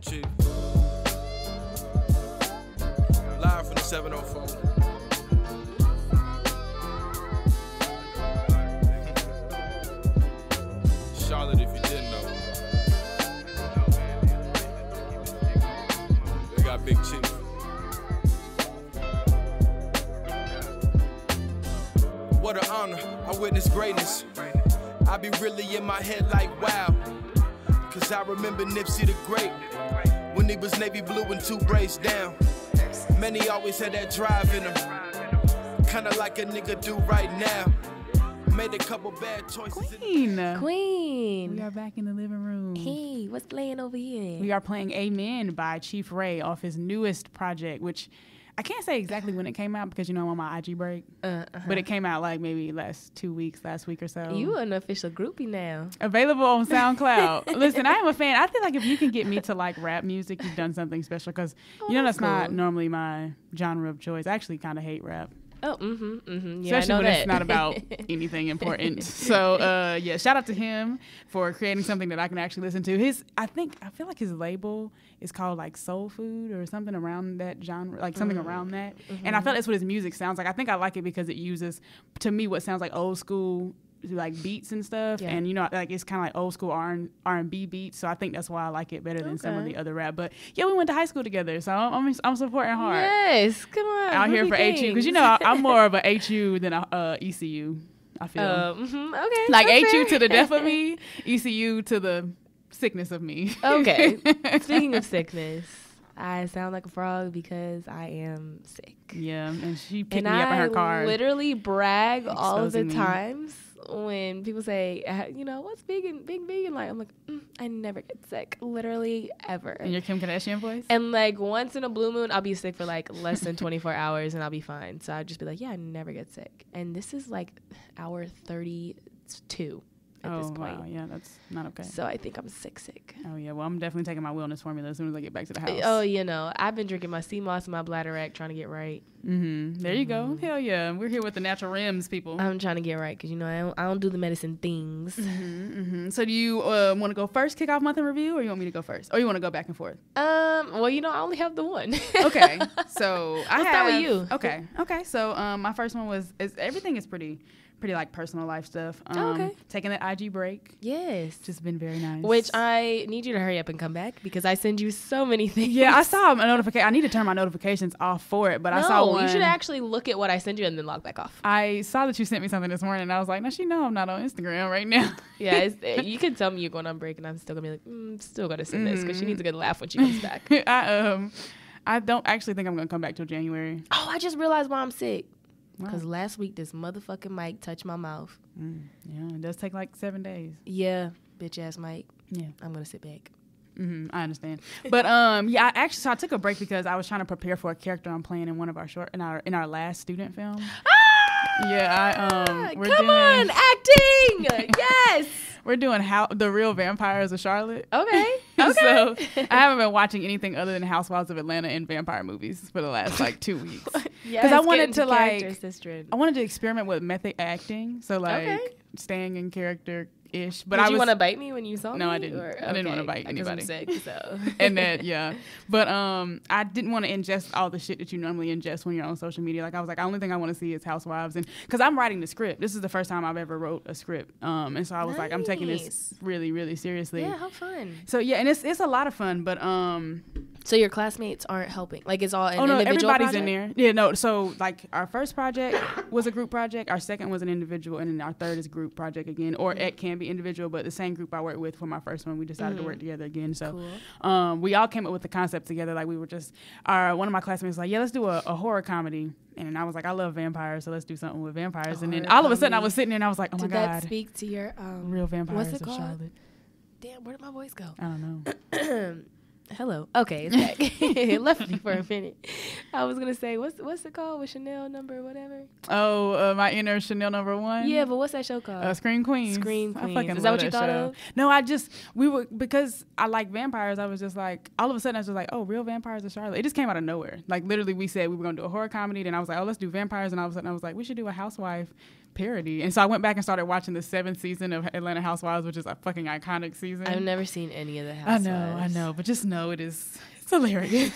Chief. Live from the 704. Charlotte, if you didn't know. We got Big Chief. What an honor, I witnessed greatness. I be really in my head like wow. Cause I remember Nipsey the Great, when he was navy blue and 2 braids down. Many always had that drive in them, kinda like a nigga do right now. Made a couple bad choices. Queen. We are back in the living room. Hey, what's playing over here? We are playing Amen by Chief Ray off his newest project, which I can't say exactly when it came out because, you know, I'm on my IG break. But it came out like maybe last week or so. You an official groupie now. Available on SoundCloud. Listen, I am a fan. I feel like if you can get me to like rap music, you've done something special because, you know, that's not normally my genre of choice. I actually kind of hate rap. Oh, yeah, especially I know when that. it's not about anything important. So, yeah, shout out to him for creating something that I can actually listen to. I feel like his label is called like Soul Food or something around that genre, like something around that. And I felt that's what his music sounds like. I think I like it because it uses, to me, what sounds like old school like beats and stuff, and you know, like it's kind of like old school R&B beats. So I think that's why I like it better than some of the other rap. But yeah, we went to high school together, so I'm supporting hard. Yes, come on. Out here for HU because you know I'm more of a HU than a ECU. I feel okay, like HU to the death of me, ECU to the sickness of me. Okay. Speaking of sickness, I sound like a frog because I am sick. Yeah, and she picked me up in her car. I literally brag all of the me. times when people say, you know, what's being vegan like? I'm like, I never get sick, literally ever. And your Kim Kardashian voice? And like once in a blue moon, I'll be sick for like less than 24 hours and I'll be fine. So I'd just be like, yeah, I never get sick. And this is like hour 32. At this point. Wow, yeah, that's not okay. So I think I'm sick. Oh yeah, well I'm definitely taking my wellness formula as soon as I get back to the house. Oh, you know, I've been drinking my sea moss and my bladder act trying to get right. There you go. Hell yeah, we're here with the natural rims, people. I'm trying to get right because, you know, I don't do the medicine things. So do you want to go first, kick off month in review, or you want me to go first, or you want to go back and forth? Well, you know, I only have the one. Okay, so I'll start with you. Okay. So my first one everything is pretty like personal life stuff. Okay. Taking that IG break. Yes. Just been very nice. Which I need you to hurry up and come back because I send you so many things. Yeah, I saw a notification. I need to turn my notifications off for it, but I saw one. You should actually look at what I send you and then log back off. I saw that you sent me something this morning and I was like, no, she know I'm not on Instagram right now. Yeah, you can tell me you're going on break and I'm still going to be like, still going to send this because she needs a good laugh when she comes back. I don't actually think I'm going to come back till January. Oh, I just realized why I'm sick. Because last week, this motherfucking mic touched my mouth. Yeah, it does take like 7 days. Yeah, bitch ass mic. Yeah. I'm going to sit back. I understand. But yeah, I took a break because I was trying to prepare for a character I'm playing in one of our in our last student film. Yeah, we're come on, acting. Yes. We're doing The Real Vampires of Charlotte. Okay. So I haven't been watching anything other than Housewives of Atlanta and vampire movies for the last like 2 weeks. Because I wanted to I wanted to experiment with method acting. So like staying in character ish. But Did you want to bite me when you saw me? No, I didn't. I didn't want to bite anybody. I'm sick, so. And that, yeah. But I didn't want to ingest all the shit that you normally ingest when you're on social media. Like I was like, the only thing I want to see is Housewives, and because I'm writing the script. This is the first time I've ever wrote a script. And so I was like, I'm taking this really, really seriously. Yeah, how fun. So yeah, and it's a lot of fun, but So your classmates aren't helping? Like it's all an individual everybody's project? in there. Yeah, no. So like our first project was a group project. Our second was an individual, and then our third is a group project again. Or it can be individual, but the same group I worked with for my first one, we decided to work together again. So we all came up with the concept together. Like we were just one of my classmates was like, yeah, let's do a horror comedy. And I was like, I love vampires, so let's do something with vampires. And then all of a sudden I was sitting there and I was like, oh my God. Did that speak to your Real Vampires what's it of called? Charlotte. Damn, where did my voice go? I don't know. Hello. Okay, it's back. It left me for a minute. I was gonna say, what's it called? With Chanel number whatever? Oh, my inner Chanel number 1. Yeah, but what's that show called? Scream Queens. Scream I Queens. fucking Is that love what you thought show. of? No, because I like vampires. I was just like, all of a sudden I was just like, oh, Real Vampires of Charlotte. It just came out of nowhere. Like literally, we said we were gonna do a horror comedy, then I was like, oh, let's do vampires, and all of a sudden I was like, we should do a housewife parody. And so I went back and started watching the 7th season of Atlanta Housewives, which is a fucking iconic season. I've never seen any of the Housewives. I know, but just know it's hilarious.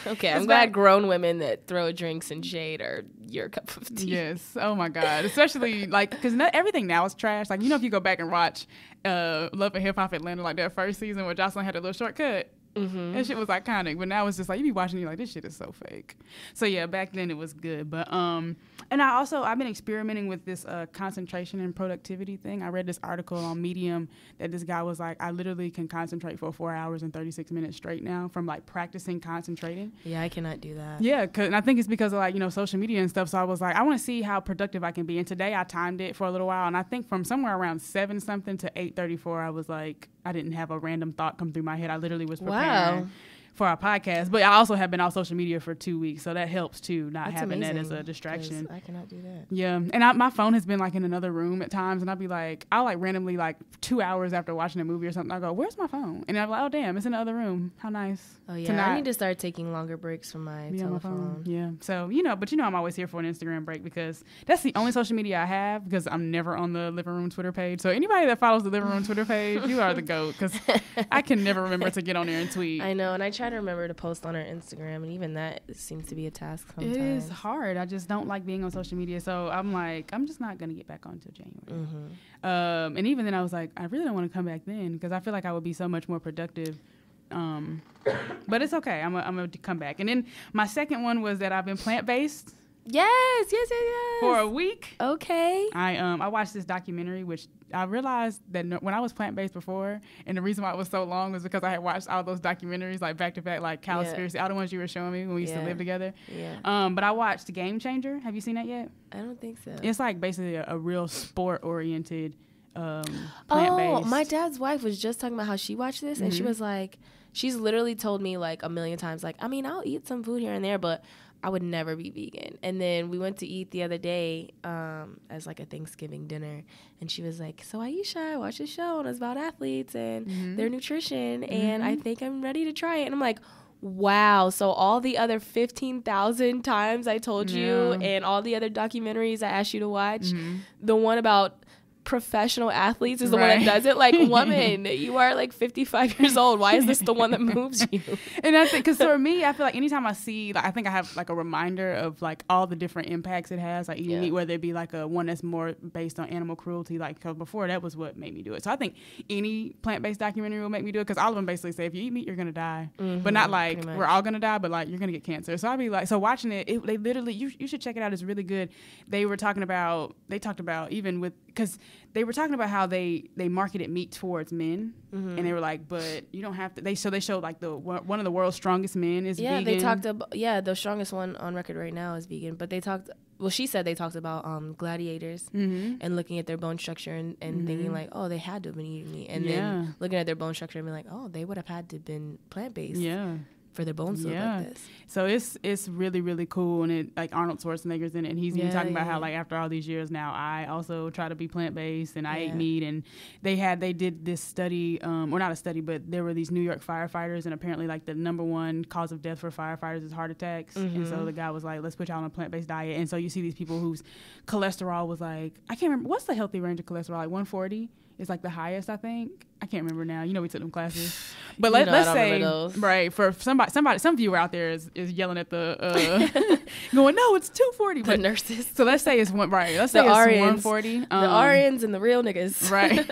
Okay, I'm glad grown women that throw drinks and shade are your cup of tea. Yes. Oh my God. Especially like, because everything now is trash. Like, if you go back and watch Love and Hip Hop Atlanta, like that first season where Jocelyn had a little shortcut. Mm-hmm. That shit was iconic, but now it's just like you be watching and you're like, this shit is so fake. So yeah, back then it was good. But and I've been experimenting with this concentration and productivity thing. I read this article on Medium that this guy was like, I literally can concentrate for 4 hours and 36 minutes straight now from like practicing concentrating. Yeah, I cannot do that. Yeah, and I think it's because of like, social media and stuff. So I was like, I want to see how productive I can be. And today I timed it for a little while, and I think from somewhere around 7 something to 8:34, I was like, I didn't have a random thought come through my head. I literally was preparing for our podcast. But I also have been off social media for 2 weeks, so that helps too, not having that as a distraction. I cannot do that. Yeah, and my phone has been like in another room at times, and I'll like randomly like 2 hours after watching a movie or something, I go, where's my phone? And I'm like, oh damn, it's in the other room. How nice. Oh yeah, I need to start taking longer breaks from my telephone. Yeah, so but I'm always here for an Instagram break because that's the only social media I have, because I'm never on the Living Room Twitter page. So anybody that follows the Living Room Twitter page, you are the GOAT, because I can never remember to get on there and tweet. I know, and I try to remember to post on our Instagram, and even that seems to be a task sometimes. It is hard. I just don't like being on social media, so I'm like, I'm just not gonna get back on until January. Mm-hmm. And even then I was like, I really don't want to come back then, because I feel like I would be so much more productive. But it's okay. I'm gonna come back. And then my second one was that I've been plant-based. Yes. For a week. Okay. I watched this documentary, which I realized that when I was plant-based before, and the reason why it was so long was because I had watched all those documentaries like back to back, like Cowspiracy, all the ones you were showing me when we used to live together. Yeah. But I watched Game Changer. Have you seen that yet? I don't think so. It's like basically a real sport-oriented plant-based. Oh, my dad's wife was just talking about how she watched this, and she was like, she's literally told me like a million times, like, I mean, I'll eat some food here and there, but I would never be vegan. And then we went to eat the other day as like a Thanksgiving dinner, and she was like, so Aisha, I watched this show and it's about athletes and their nutrition, and I think I'm ready to try it. And I'm like, wow, so all the other 15,000 times I told you and all the other documentaries I asked you to watch, the one about professional athletes is the one that does it. Like, woman, you are like 55 years old. Why is this the one that moves you? And I think, because for me, I feel like anytime I see, like, I think I have like a reminder of like all the different impacts it has, like eating meat, whether it be like a one that's more based on animal cruelty, like, cause before that was what made me do it. So I think any plant-based documentary will make me do it, because all of them basically say if you eat meat, you're gonna die, but not like we're all gonna die, but like you're gonna get cancer. So I'd be like, so watching it, they literally, you should check it out. It's really good. They talked about even with, because they were talking about how they marketed meat towards men, and they were like, but you don't have to. They showed like one of the world's strongest men is vegan. They talked about the strongest one on record right now is vegan. But she said they talked about gladiators and looking at their bone structure and thinking like, oh, they had to have been eating meat, and then looking at their bone structure and being like, oh, they would have had to have been plant-based. Yeah. For their bones to look like this. So it's really, really cool. And it, like, Arnold Schwarzenegger's in it, and he's even talking about how, like, after all these years now, I also try to be plant-based, and I ate meat. And they did this study, or not a study, but there were these New York firefighters, and apparently, like, the number one cause of death for firefighters is heart attacks. And so the guy was like, let's put y'all on a plant-based diet. And so you see these people whose cholesterol was like, I can't remember, what's the healthy range of cholesterol? Like 140 is like the highest, I think. I can't remember now. We took them classes. But let's say, right, for somebody, some viewer out there is yelling at the, going, no, it's 240. The nurses. So let's say it's let's say it's 140. The RNs and the real niggas. Right.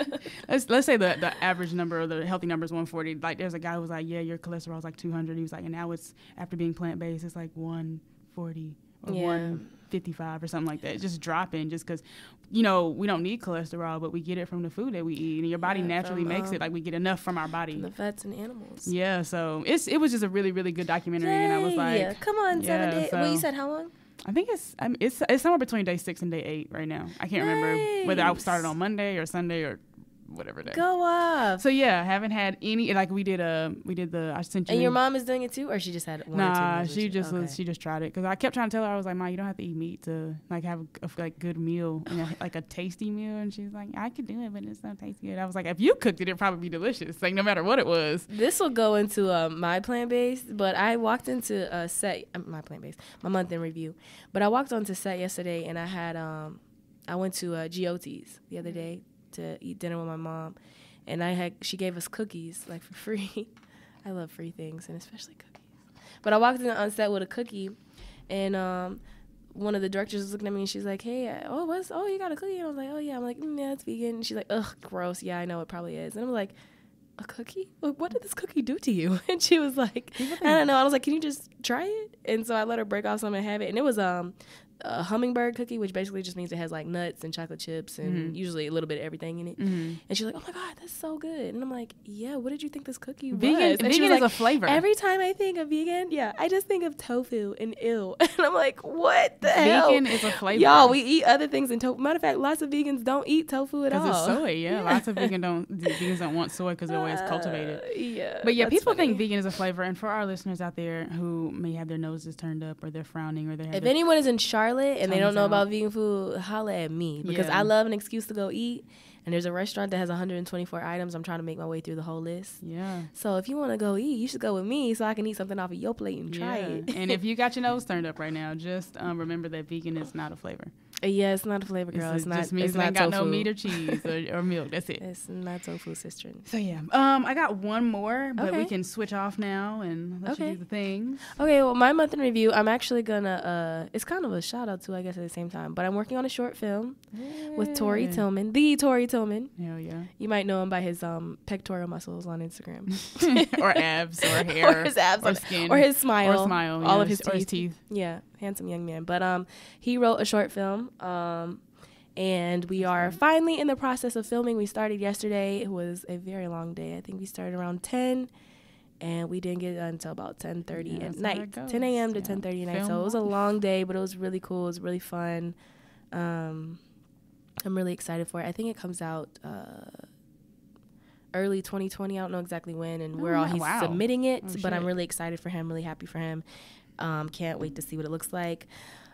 Let's say the average number, or the healthy number is 140. Like, there's a guy who was like, yeah, your cholesterol is like 200. He was like, and now it's, after being plant-based, it's like 140 or 155 or something like that. Just dropping, just because, we don't need cholesterol, but we get it from the food that we eat, and your body naturally makes it. Like, we get enough from our body. From the fats and animals. Yeah, so it was just a really, really good documentary. Yay. And I was like, come on, 7 days. Well, you said how long? I think it's somewhere between day 6 and day 8 right now. I can't remember whether I started on Monday or Sunday or whatever day. Go up. So yeah, haven't had any, like we did the I sent you. And your mom is doing it too, or she just had one? Nah, she just tried it, because I kept trying to tell her, I was like, Ma, you don't have to eat meat to like have a like good meal, like a tasty meal. And she's like, I could do it, but it's not taste good. I was like, if you cooked it, it'd probably be delicious, like no matter what it was. This will go into my plant-based, but I walked into a set, my plant-based, my month in review, but I walked onto set yesterday, and I had I went to GOT's the other day to eat dinner with my mom, and she gave us cookies like for free. I love free things, and especially cookies. But I walked in on set with a cookie, and one of the directors was looking at me, and she's like, "Hey, you got a cookie?" And I was like, "Oh yeah." I'm like, "Yeah, it's vegan." And she's like, "Ugh, gross. Yeah, I know it probably is." And I'm like, "A cookie? What did this cookie do to you?" And she was like, "I don't know." I was like, "Can you just try it?" And so I let her break off some and have it, and it was a hummingbird cookie, which basically just means it has like nuts and chocolate chips and usually a little bit of everything in it. And she's like, "Oh my God, that's so good." And I'm like, "Yeah, what did you think this cookie was?" And vegan she was is like, a flavor. Every time I think of vegan, I just think of tofu and ew. And I'm like, what the hell? Vegan is a flavor. Y'all, we eat other things in tofu. Matter of fact, lots of vegans don't eat tofu at all. Because it's soy, yeah. Lots of vegans don't want soy because the way it's cultivated. But yeah, people think vegan is a flavor. And for our listeners out there who may have their noses turned up or they're frowning or they have if anyone is in Charlotte and they don't know about vegan food, holla at me, because I love an excuse to go eat, and there's a restaurant that has 124 items. I'm trying to make my way through the whole list. So if you want to go eat, you should go with me so I can eat something off of your plate and try it. And if you got your nose turned up right now, just remember that vegan is not a flavor. Yeah, it's not a flavor, girl. It just means it ain't got no meat or cheese or milk. That's it. It's not tofu, sister. So yeah, I got one more, but we can switch off now and let you do the thing. Okay, well, my month in review, I'm actually gonna. It's kind of a shout out too, I guess, at the same time. But I'm working on a short film with Tori Tillman, the Tori Tillman. Hell yeah. You might know him by his pectoral muscles on Instagram, or abs, or hair, or his abs, or skin, or his smile, all of his teeth. Or his teeth. Yeah, handsome young man. But he wrote a short film. And we are finally in the process of filming. We started yesterday. It was a very long day. I think we started around 10, and we didn't get done until about 10:30 at night, 10 a.m. to 10:30 at night. So it was a long day, but it was really cool. It was really fun. I'm really excited for it. I think it comes out early 2020. I don't know exactly when, and he's submitting it, but I'm really excited for him, really happy for him. Can't wait to see what it looks like.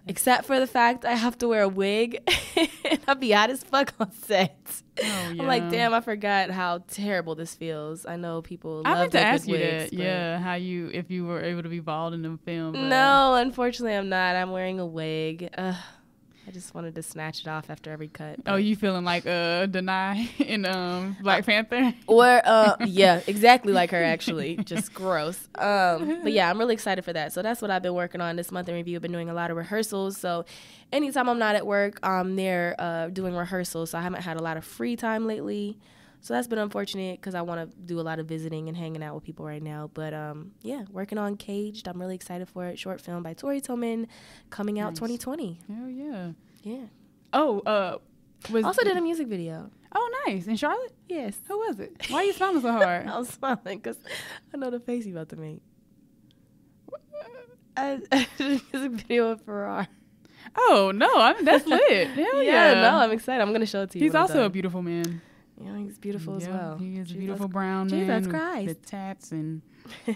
Except for the fact I have to wear a wig and I'll be hot as fuck on set. I'm like, damn, I forgot how terrible this feels. I know people love meant to ask you wigs, that. Yeah, if you were able to be bald in the film. No, unfortunately I'm not. I'm wearing a wig. I just wanted to snatch it off after every cut. Oh, you feeling like Denai in Black Panther? Or yeah, exactly like her actually. Just gross. But yeah, I'm really excited for that. So that's what I've been working on this month in review. I've been doing a lot of rehearsals. So anytime I'm not at work, I'm there doing rehearsals. So I haven't had a lot of free time lately. So that's been unfortunate because I want to do a lot of visiting and hanging out with people right now. But yeah, working on Caged. I'm really excited for it. Short film by Tori Tillman, coming out 2020. Hell yeah. Yeah. Oh, also did a music video. Oh, nice. In Charlotte? Yes. Who was it? Why are you smiling so hard? I was smiling because I know the face you about to make. I did a music video with Farrar. Oh, no. That's lit. Hell yeah. No, I'm excited. I'm going to show it to you. He's also a beautiful man. Yeah, he's beautiful as well. He is a beautiful brown man Jesus Christ. with tats and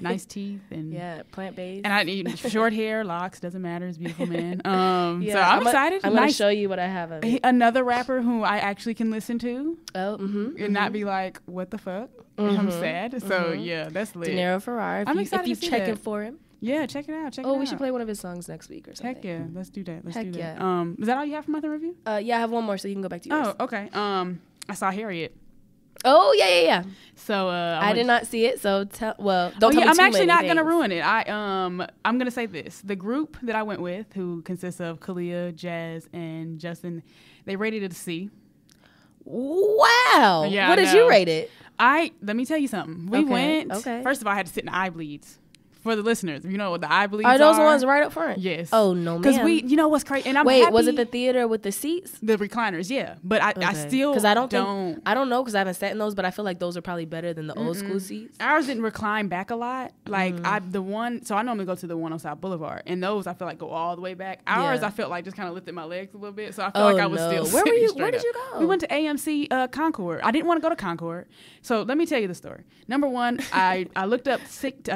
nice teeth and plant-based. And I need short hair, locks, doesn't matter. He's a beautiful man. So I'm excited. I'm gonna show you what I have of it. Another rapper who I actually can listen to. And not be like, what the fuck? I'm sad. So yeah, that's lit. De Niro Farrar. I'm excited if you checking for him. Yeah, check it out. We should play one of his songs next week or something. Heck yeah, let's do that. Yeah. Is that all you have for month in review? Yeah, I have one more, so you can go back to yours. Oh, okay. I saw Harriet. Oh yeah. So I did not see it. So don't tell me I'm actually not going to ruin it. I'm gonna say this: the group that I went with, who consists of Kalia, Jazz, and Justin, they rated it a C. Wow. Yeah. What did you rate it? Let me tell you something. We went. Okay. First of all, I had to sit in the eye bleeds. For the listeners, you know what the eye bleeds are? Are those the ones right up front? Yes. Oh, no, man. Because you know what's crazy? And I'm Wait, happy. Was it the theater with the seats? The recliners, yeah. But I still because I don't know because I haven't sat in those, but I feel like those are probably better than the old school seats. Ours didn't recline back a lot. Like I normally go to the one on South Boulevard, and those I feel like go all the way back. Ours I felt like just kind of lifted my legs a little bit, so I felt like I was still. Where were you? Where did you go? We went to AMC Concord. I didn't want to go to Concord, so let me tell you the story. Number one, I looked up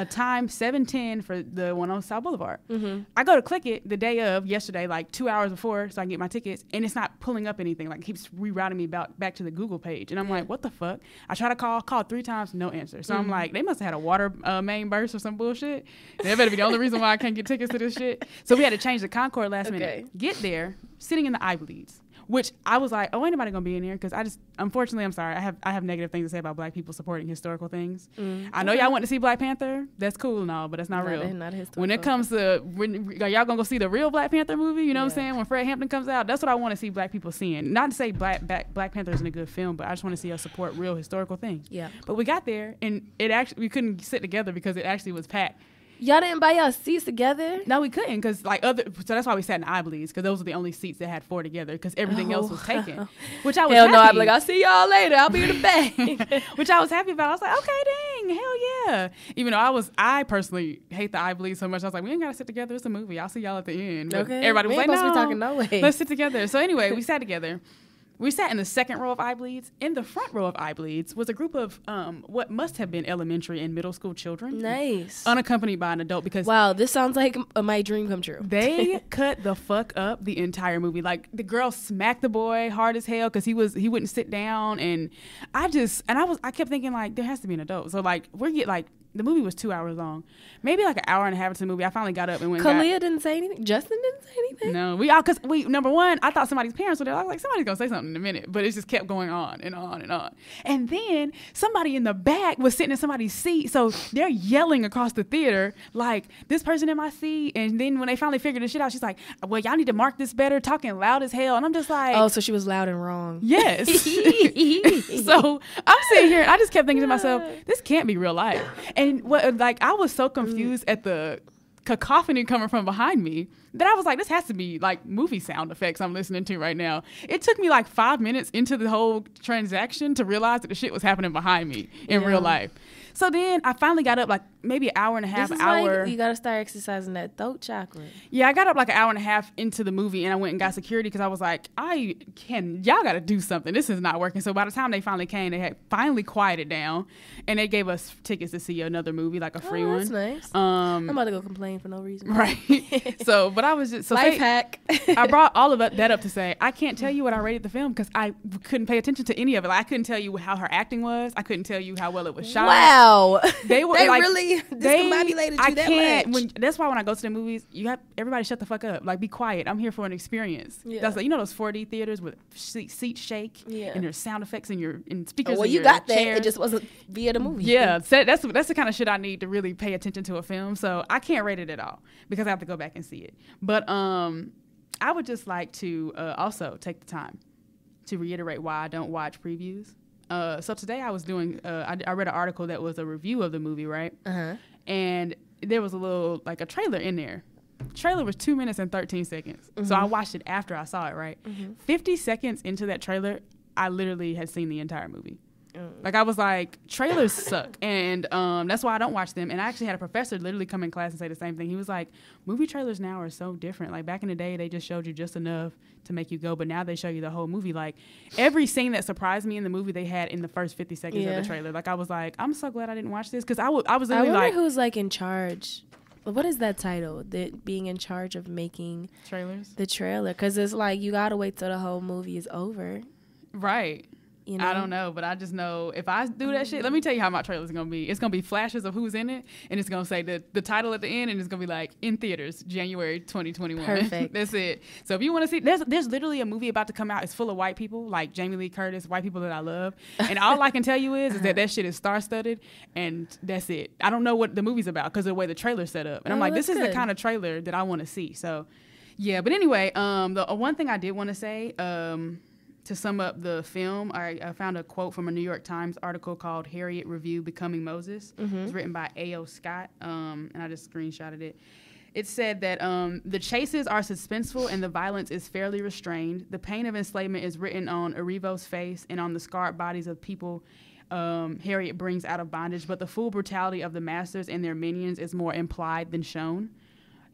time 7:10 for the one on South Boulevard. I go to click it the day of yesterday, like 2 hours before, so I can get my tickets, and it's not pulling up anything. Like, it keeps rerouting me back to the Google page, and I'm like, what the fuck? I try to call 3 times, no answer. So I'm like, they must have had a water main burst or some bullshit. That better be the only reason why I can't get tickets to this shit. So we had to change the Concord last minute. Get there, sitting in the eye bleeds. which I was like, oh, ain't nobody gonna be in here, because unfortunately, I'm sorry, I have negative things to say about Black people supporting historical things. I know y'all went to see Black Panther. That's cool and all, but that's not real. Not historical. When it comes to are y'all gonna go see the real Black Panther movie? You know what I'm saying? When Fred Hampton comes out, that's what I want to see Black people seeing. Not to say Black Panther isn't a good film, but I just want to see us support real historical things. Yeah. But we got there, and we couldn't sit together because it actually was packed. Y'all didn't buy y'all seats together? No, we couldn't, because so that's why we sat in the eye bleeds, because those were the only seats that had 4 together, because everything else was taken. Which I was hell happy. no, I'd be like, I'll see y'all later. I'll be in the back. Which I was happy about. I was like, okay, dang, hell yeah. Even though I personally hate the eye bleed so much, I was like, we ain't gotta sit together. It's a movie. I'll see y'all at the end. But okay. Everybody was like, no, be talking no way. Let's sit together. So anyway, we sat together. We sat in the second row of eye bleeds. In the front row of eye bleeds was a group of what must have been elementary and middle school children. Nice. Unaccompanied by an adult, because wow, this sounds like my dream come true. They cut the fuck up the entire movie. Like, the girl smacked the boy hard as hell because he wouldn't sit down, and I kept thinking, like, there has to be an adult. So like the movie was 2 hours long, maybe like an hour and a half into the movie. I finally got up and went. Kalia didn't say anything. Justin didn't say anything. No, number one, I thought somebody's parents were there. I was like, somebody's gonna say something in a minute, but it just kept going on and on and on. And then somebody in the back was sitting in somebody's seat, so they're yelling across the theater like, this person in my seat. And then when they finally figured the shit out, she's like, well, y'all need to mark this better, talking loud as hell. And I'm just like, oh, so she was loud and wrong. Yes. So I'm sitting here, and I just kept thinking to myself, this can't be real life. And I was so confused at the cacophony coming from behind me that I was like, this has to be like movie sound effects I'm listening to right now. It took me like 5 minutes into the whole transaction to realize that the shit was happening behind me in real life. So then I finally got up like maybe an hour and a half, Like you got to start exercising that throat chakra. Yeah, I got up like an hour and a half into the movie, and I went and got security because I was like, y'all got to do something. This is not working. So by the time they finally came, they had finally quieted down, and they gave us tickets to see another movie, like a free one. That's nice. I'm about to go complain for no reason. Right. But I was just life hack. I brought all of that up to say I can't tell you what I rated the film because I couldn't pay attention to any of it. Like, I couldn't tell you how her acting was. I couldn't tell you how well it was shot. Wow. They were they like, really discombobulated you that much. That's why when I go to the movies, everybody shut the fuck up. Like, be quiet. I'm here for an experience. Yeah. That's like, those 4D theaters with seats shake and there's sound effects and speakers. Well, in you your got that. chairs. It just wasn't via the movie. Yeah, so that's the kind of shit I need to really pay attention to a film. So I can't rate it at all because I have to go back and see it. But I would just like to also take the time to reiterate why I don't watch previews. So today I was doing, I read an article that was a review of the movie, right? Uh-huh. And there was a trailer in there. Trailer was 2 minutes and 13 seconds. Mm-hmm. So I watched it after I saw it, right? Mm-hmm. 50 seconds into that trailer, I literally had seen the entire movie. Like, I was like, trailers suck. And that's why I don't watch them. And I actually had a professor literally come in class and say the same thing. He was like, movie trailers now are so different. Like, back in the day, they just showed you just enough to make you go. But now they show you the whole movie. Like, every scene that surprised me in the movie, they had in the first 50 seconds of the trailer. Like, I was like, I'm so glad I didn't watch this. Because I was literally like... I wonder who's, like, in charge. What is that title? Being in charge of making... Trailers? The trailer. Because it's like, you got to wait till the whole movie is over. Right. You know? I don't know, but I just know if I do that shit, let me tell you how my trailer is going to be. It's going to be flashes of who's in it, and it's going to say the title at the end, and it's going to be like, in theaters, January 2021. Perfect. That's it. So if you want to see, there's literally a movie about to come out. It's full of white people, like Jamie Lee Curtis, white people that I love. And all I can tell you is that shit is star-studded, and that's it. I don't know what the movie's about because of the way the trailer's set up. And I'm like, this is the kind of trailer that I want to see. So, yeah. But anyway, the one thing I did want to say, to sum up the film, I found a quote from a New York Times article called Harriet Review Becoming Moses. Mm-hmm. It's written by A.O. Scott, and I just screenshotted it. It said that the chases are suspenseful and the violence is fairly restrained. The pain of enslavement is written on Erivo's face and on the scarred bodies of people Harriet brings out of bondage, but the full brutality of the masters and their minions is more implied than shown.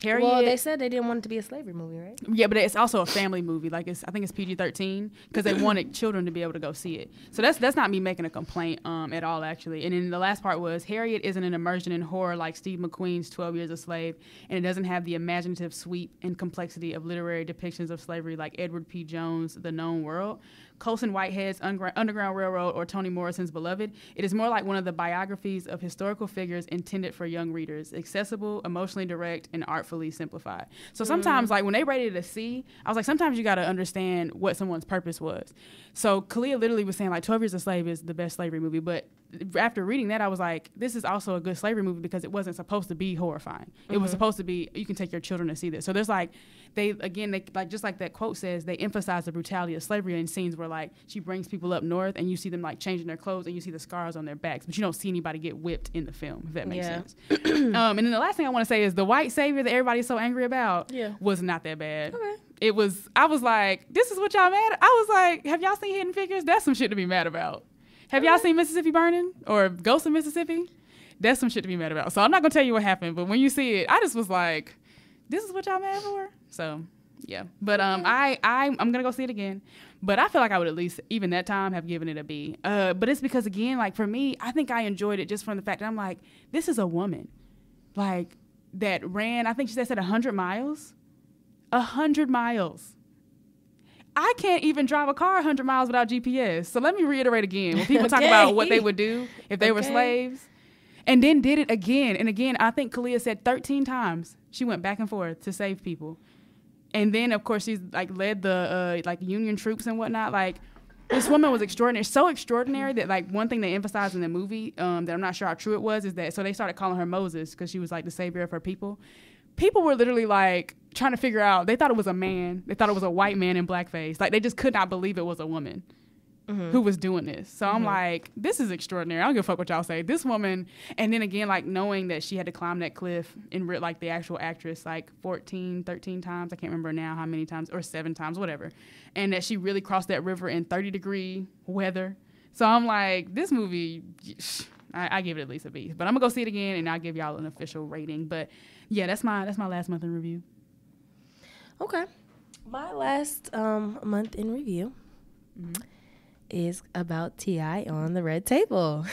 Harriet, well, they said they didn't want it to be a slavery movie, right? Yeah, but it's also a family movie. Like, I think it's PG-13 because they wanted children to be able to go see it. So that's not me making a complaint at all, actually. And then the last part was Harriet isn't an immersion in horror like Steve McQueen's 12 Years a Slave, and it doesn't have the imaginative sweep and complexity of literary depictions of slavery like Edward P. Jones' The Known World. Colson Whitehead's Underground Railroad or Toni Morrison's Beloved. It is more like one of the biographies of historical figures intended for young readers, accessible, emotionally direct, and artfully simplified. So sometimes, like when they rated it a C, I was like, sometimes you got to understand what someone's purpose was. So Kalia literally was saying like 12 Years a Slave is the best slavery movie, but after reading that, I was like, this is also a good slavery movie because it wasn't supposed to be horrifying. It was supposed to be, you can take your children to see this. So there's like, they like, just like that quote says, they emphasize the brutality of slavery in scenes where like she brings people up north and you see them like changing their clothes and you see the scars on their backs, but you don't see anybody get whipped in the film, if that makes sense. And then the last thing I want to say is the white savior that everybody's so angry about was not that bad. Okay. I was like, this is what y'all mad at? I was like, have y'all seen Hidden Figures? That's some shit to be mad about. Have y'all seen Mississippi Burning or Ghost of Mississippi? That's some shit to be mad about. So I'm not going to tell you what happened, but when you see it, I just was like, this is what y'all mad for? So, yeah. But I'm going to go see it again. But I feel like I would at least, even that time, have given it a B. But it's because, again, like for me, I think I enjoyed it just from the fact that I'm like, this is a woman. Like, that ran, I think she said 100 miles. 100 miles. I can't even drive a car 100 miles without GPS. So let me reiterate again. When people talk about what they would do if they were slaves, and then did it again and again. I think Kalia said 13 times she went back and forth to save people. And then, of course, she's like led the like Union troops and whatnot. Like, this woman was extraordinary. So extraordinary that like one thing they emphasized in the movie that I'm not sure how true it was is that, so they started calling her Moses because she was like the savior of her people. People were literally like trying to figure out, they thought it was a man. They thought it was a white man in blackface. Like they just could not believe it was a woman who was doing this. So I'm like, this is extraordinary. I don't give a fuck what y'all say. This woman, and then again, like knowing that she had to climb that cliff in like the actual actress, like 13 times. I can't remember now how many times, or 7 times, whatever. And that she really crossed that river in 30-degree weather. So I'm like, this movie, I give it at least a B. But I'm gonna go see it again and I'll give y'all an official rating. But yeah, that's my last month in review. Okay. My last month in review is about T.I. on the Red Table.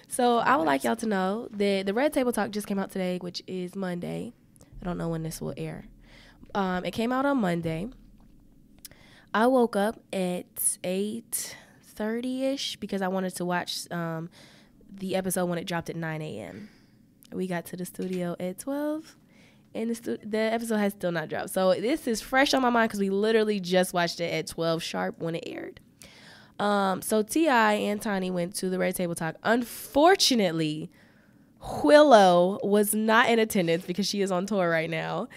So I would like y'all to know that the Red Table Talk just came out today, which is Monday. I don't know when this will air. It came out on Monday. I woke up at 8:30-ish because I wanted to watch the episode when it dropped at 9 a.m. We got to the studio at 12, and the episode has still not dropped. So this is fresh on my mind because we literally just watched it at 12 sharp when it aired. So T.I. and Tiny went to the Red Table Talk. Unfortunately, Willow was not in attendance because she is on tour right now,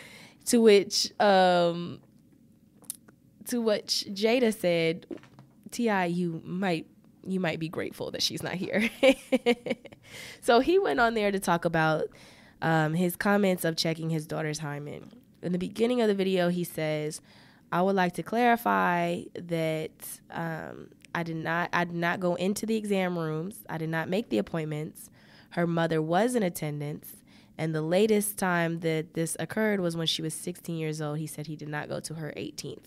to which Jada said, T.I., you might be grateful that she's not here. So he went on there to talk about his comments of checking his daughter's hymen. In the beginning of the video, he says, I would like to clarify that I did not go into the exam rooms. I did not make the appointments. Her mother was in attendance. And the latest time that this occurred was when she was 16 years old. He said he did not go to her 18th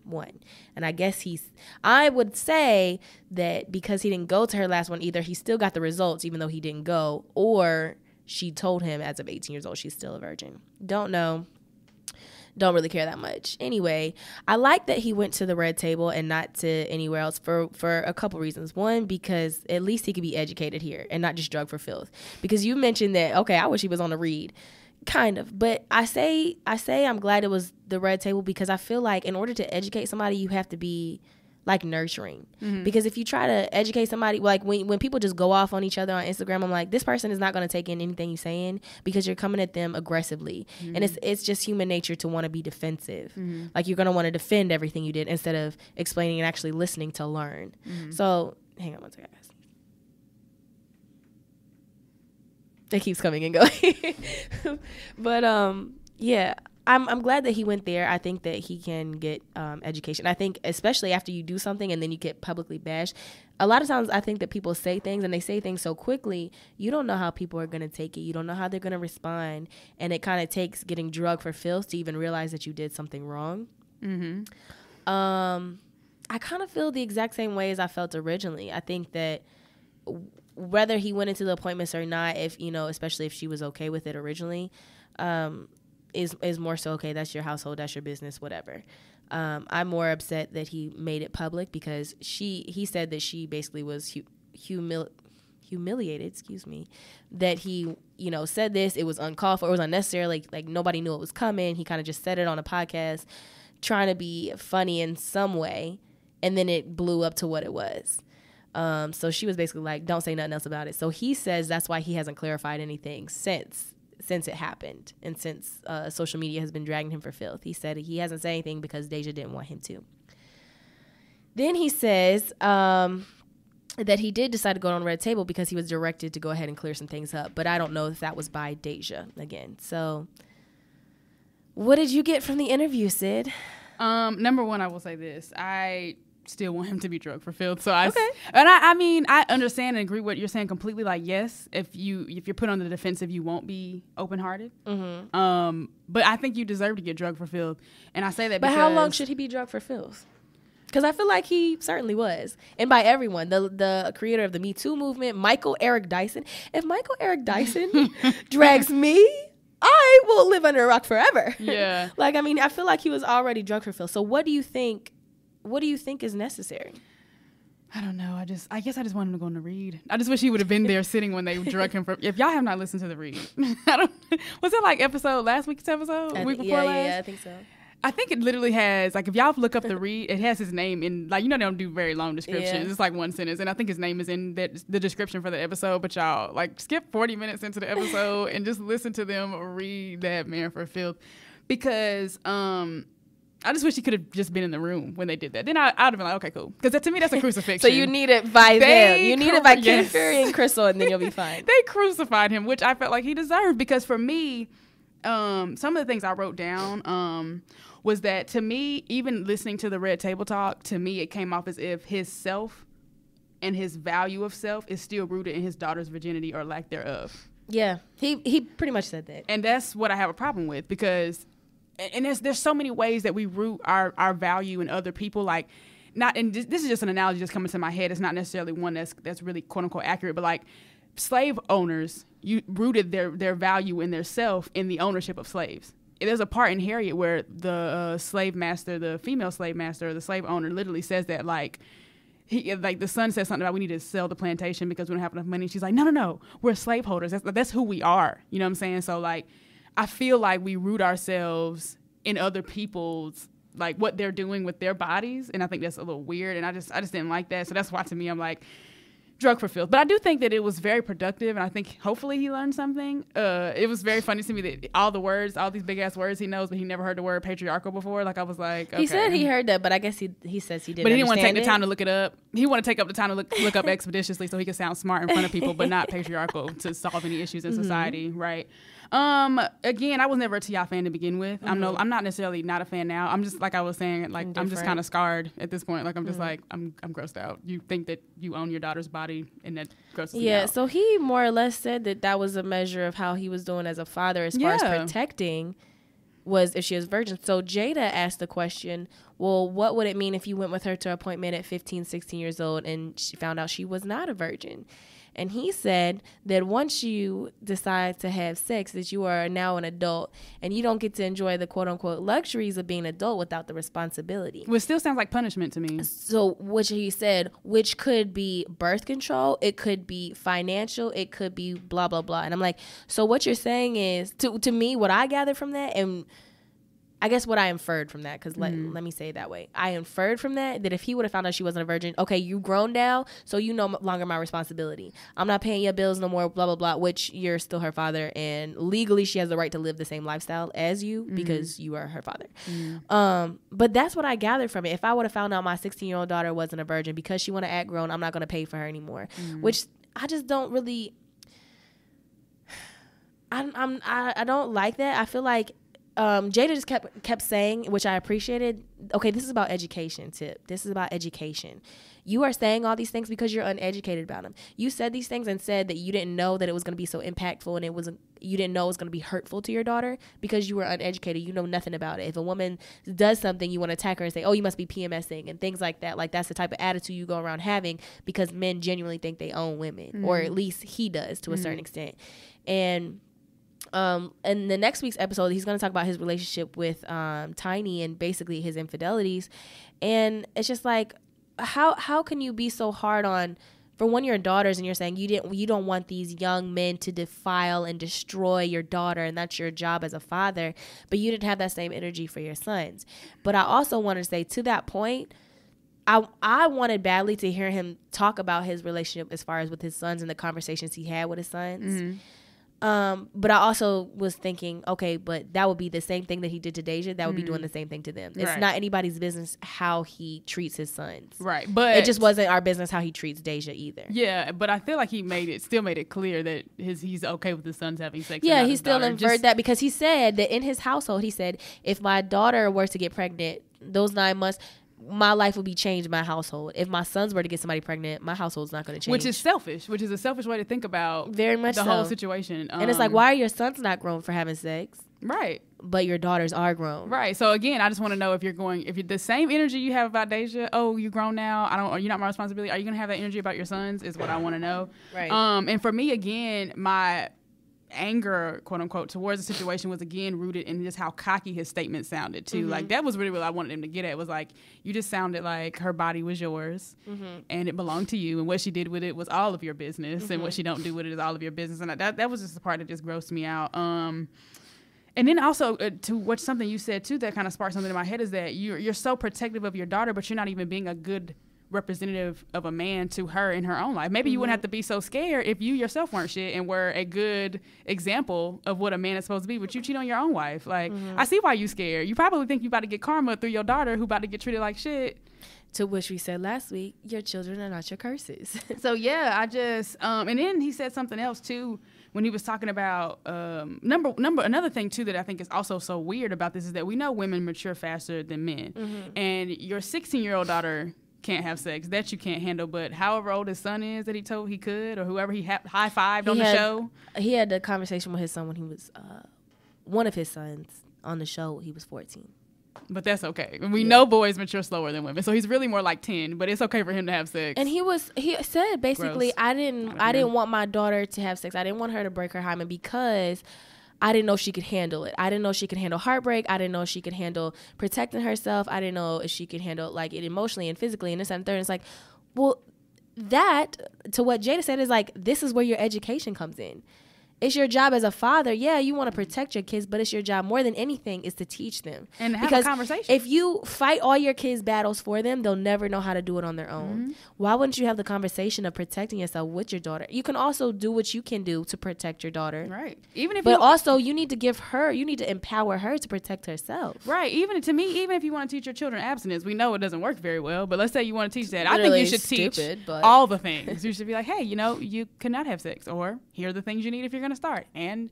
one. And I guess I would say that because he didn't go to her last one, either he still got the results even though he didn't go, or she told him as of 18 years old she's still a virgin. Don't know. Don't really care that much. Anyway, I like that he went to the Red Table and not to anywhere else for a couple reasons. One, because at least he could be educated here and not just drug for filth. Because you mentioned that, okay, I wish he was on the read. Kind of. But I say I'm glad it was the Red Table because I feel like in order to educate somebody, you have to be like nurturing. Because if you try to educate somebody, like when people just go off on each other on Instagram, I'm like, this person is not going to take in anything you're saying because you're coming at them aggressively. And it's just human nature to want to be defensive. Like you're going to want to defend everything you did instead of explaining and actually listening to learn. So hang on one second, guys. It keeps coming and going. But yeah, I'm glad that he went there. I think that he can get education. I think especially after you do something and then you get publicly bashed. A lot of times I think that people say things and they say things so quickly, you don't know how people are going to take it. You don't know how they're going to respond. And it kind of takes getting drugged for filth to even realize that you did something wrong. I kind of feel the exact same way as I felt originally. I think that whether he went into the appointments or not, if, you know, especially if she was okay with it originally, is more so, okay, that's your household, that's your business, whatever. I'm more upset that he made it public because he said that she basically was humiliated, that he, said this, it was uncalled for, it was unnecessary, like nobody knew it was coming. He kind of just said it on a podcast trying to be funny in some way, and then it blew up to what it was. So she was basically like, don't say nothing else about it. So he says that's why he hasn't clarified anything since it happened, and since social media has been dragging him for filth. He said he hasn't said anything because Deja didn't want him to. Then he says that he did decide to go on Red Table because he was directed to go ahead and clear some things up, but I don't know if that was by Deja again. So what did you get from the interview, Sid? Number one, I will say this. I still want him to be drugged for filth. So I mean, I understand and agree with what you're saying completely. Like, yes, if you're put on the defensive, you won't be open-hearted. Mm-hmm. But I think you deserve to get drugged for filth. And I say that because... But how long should he be drugged for filth? Because I feel like he certainly was. And by everyone, the creator of the Me Too movement, Michael Eric Dyson. If Michael Eric Dyson drags me, I will live under a rock forever. Yeah. I feel like he was already drugged for filth. So what do you think is necessary? I don't know. I guess I just want him to go on the read. I just wish he would have been there sitting when they drug him for... If y'all have not listened to the read, was it like last week's episode? Week before last? Yeah, I think so. I think it literally has, like, if y'all look up the read, it has his name in, like, they don't do very long descriptions. Yeah. It's like one sentence. And I think his name is in the description for the episode. But y'all, like, skip 40 minutes into the episode and just listen to them read that man for filth. Because I just wish he could have just been in the room when they did that. Then I'd have been like, okay, cool. Because to me, that's a crucifixion. So you need it by them. You need it by Kid Fury and Crystal, and then you'll be fine. They crucified him, which I felt like he deserved. Because for me, some of the things I wrote down was that, to me, even listening to the Red Table Talk, to me, it came off as if his self and his value of self is still rooted in his daughter's virginity or lack thereof. Yeah, he pretty much said that. And that's what I have a problem with, because, and there's so many ways that we root our value in other people, like, not, and this is just an analogy just coming to my head. It's not necessarily one that's really quote unquote accurate, but like slave owners, you rooted their value in their self in the ownership of slaves. There's a part in Harriet where the slave master, the female slave master, the slave owner literally says that, like, the son says something about we need to sell the plantation because we don't have enough money. She's like, no, we're slaveholders. That's who we are. You know what I'm saying? So, like, I feel like we root ourselves in other people's, like, what they're doing with their bodies, and I think that's a little weird, and I just didn't like that. So that's why, to me, I'm like, drug for filth. But I do think that it was very productive, and I think hopefully he learned something. It was very funny to me that all these big ass words he knows, but he never heard the word patriarchal before. Like, I was like, okay. He said he heard that, but I guess he says he didn't. But he didn't want to take the time to look it up. He wanted to take up the time to look up expeditiously so he could sound smart in front of people, but not patriarchal to solve any issues in society, right? Again, I was never a T.I. fan to begin with. I'm not necessarily not a fan now. I'm just, like I was saying, like, I'm just kind of scarred at this point. Like, I'm just like, I'm grossed out. You think that you own your daughter's body, and that grosses me out. So he more or less said that was a measure of how he was doing as a father as far as protecting was if she was virgin. So Jada asked the question, well, what would it mean if you went with her to her appointment at 15, 16 years old and she found out she was not a virgin? And he said that once you decide to have sex, that you are now an adult and you don't get to enjoy the quote unquote luxuries of being an adult without the responsibility. Which still sounds like punishment to me. So which he said, which could be birth control, it could be financial, it could be blah, blah, blah. And I'm like, so what you're saying is, to me, what I gathered from that, and I guess what I inferred from that, because let me say it that way. I inferred from that if he would have found out she wasn't a virgin, okay, you grown now, so you no longer my responsibility. I'm not paying your bills no more, blah, blah, blah, which you're still her father, and legally she has the right to live the same lifestyle as you because you are her father. But that's what I gathered from it. If I would have found out my 16-year-old daughter wasn't a virgin, because she want to act grown, I'm not going to pay for her anymore, which I just don't really... I don't like that. I feel like Jada just kept saying, which I appreciated, okay, this is about education, Tip. This is about education. You are saying all these things because you're uneducated about them. You said these things and said that you didn't know that it was going to be so impactful, and you didn't know it was going to be hurtful to your daughter because you were uneducated. You know nothing about it. If a woman does something, you want to attack her and say, oh, you must be PMSing and things like that. Like, that's the type of attitude you go around having because men genuinely think they own women, or at least he does to a certain extent. And in the next week's episode, he's going to talk about his relationship with Tiny and basically his infidelities. And it's just like, how can you be so hard on, for one, your daughters, and you're saying you don't want these young men to defile and destroy your daughter, and that's your job as a father, but you didn't have that same energy for your sons. But I also want to say, to that point, I wanted badly to hear him talk about his relationship as far as with his sons and the conversations he had with his sons. But I also was thinking, okay, but that would be the same thing that he did to Deja. That would be doing the same thing to them. It's not anybody's business how he treats his sons. Right. But it just wasn't our business how he treats Deja either. Yeah, but I feel like he still made it clear that he's okay with his sons having sex. Yeah, he still inferred that, because he said that in his household, he said, if my daughter were to get pregnant, those 9 months, my life would be changed in my household. If my sons were to get somebody pregnant, my household's not going to change. Which is selfish, which is a selfish way to think about very much the whole situation. And it's like, why are your sons not grown for having sex? Right. But your daughters are grown. Right. So again, I just want to know if you're the same energy you have about Deja, oh, you grown now, you're not my responsibility, are you going to have that energy about your sons, is what I want to know. Right. And for me, again, my anger, quote unquote, towards the situation was again rooted in just how cocky his statement sounded too. Like, that was really what I wanted him to get at, was like, you just sounded like her body was yours and it belonged to you, and what she did with it was all of your business, and what she don't do with it is all of your business. And that was just the part that just grossed me out. And then also to something you said too that kind of sparked something in my head, is that you're so protective of your daughter, but you're not even being a good representative of a man to her in her own life. Maybe you wouldn't have to be so scared if you yourself weren't shit and were a good example of what a man is supposed to be, but you cheat on your own wife. Like, I see why you scared. You probably think you about to get karma through your daughter who about to get treated like shit. To which we said last week, your children are not your curses. So yeah, I just and then he said something else too when he was talking about another thing too that I think is also so weird about this, is that we know women mature faster than men. And your 16-year-old daughter can't have sex, that you can't handle, but however old his son is that he told he could, or whoever he high-fived on the show. He had a conversation with his son when he was one of his sons on the show. He was 14. But that's okay. We know boys mature slower than women, so he's really more like 10. But it's okay for him to have sex. And he said basically, Gross. I didn't want my daughter to have sex. I didn't want her to break her hymen because I didn't know she could handle it. I didn't know she could handle heartbreak. I didn't know she could handle protecting herself. I didn't know if she could handle like it emotionally and physically and this and third. And it's like, well, that, to what Jada said, is like, this is where your education comes in. It's your job as a father. Yeah, you want to protect your kids, but it's your job more than anything is to teach them. And have a conversation. If you fight all your kids' battles for them, they'll never know how to do it on their own. Why wouldn't you have the conversation of protecting yourself with your daughter? You can also do what you can do to protect your daughter. Right. Also you need to empower her to protect herself. Right. Even if you want to teach your children abstinence, we know it doesn't work very well, but let's say you want to teach that. I think you should teach all the things. You should be like, hey, you cannot have sex, or here are the things you need if you're going to start, and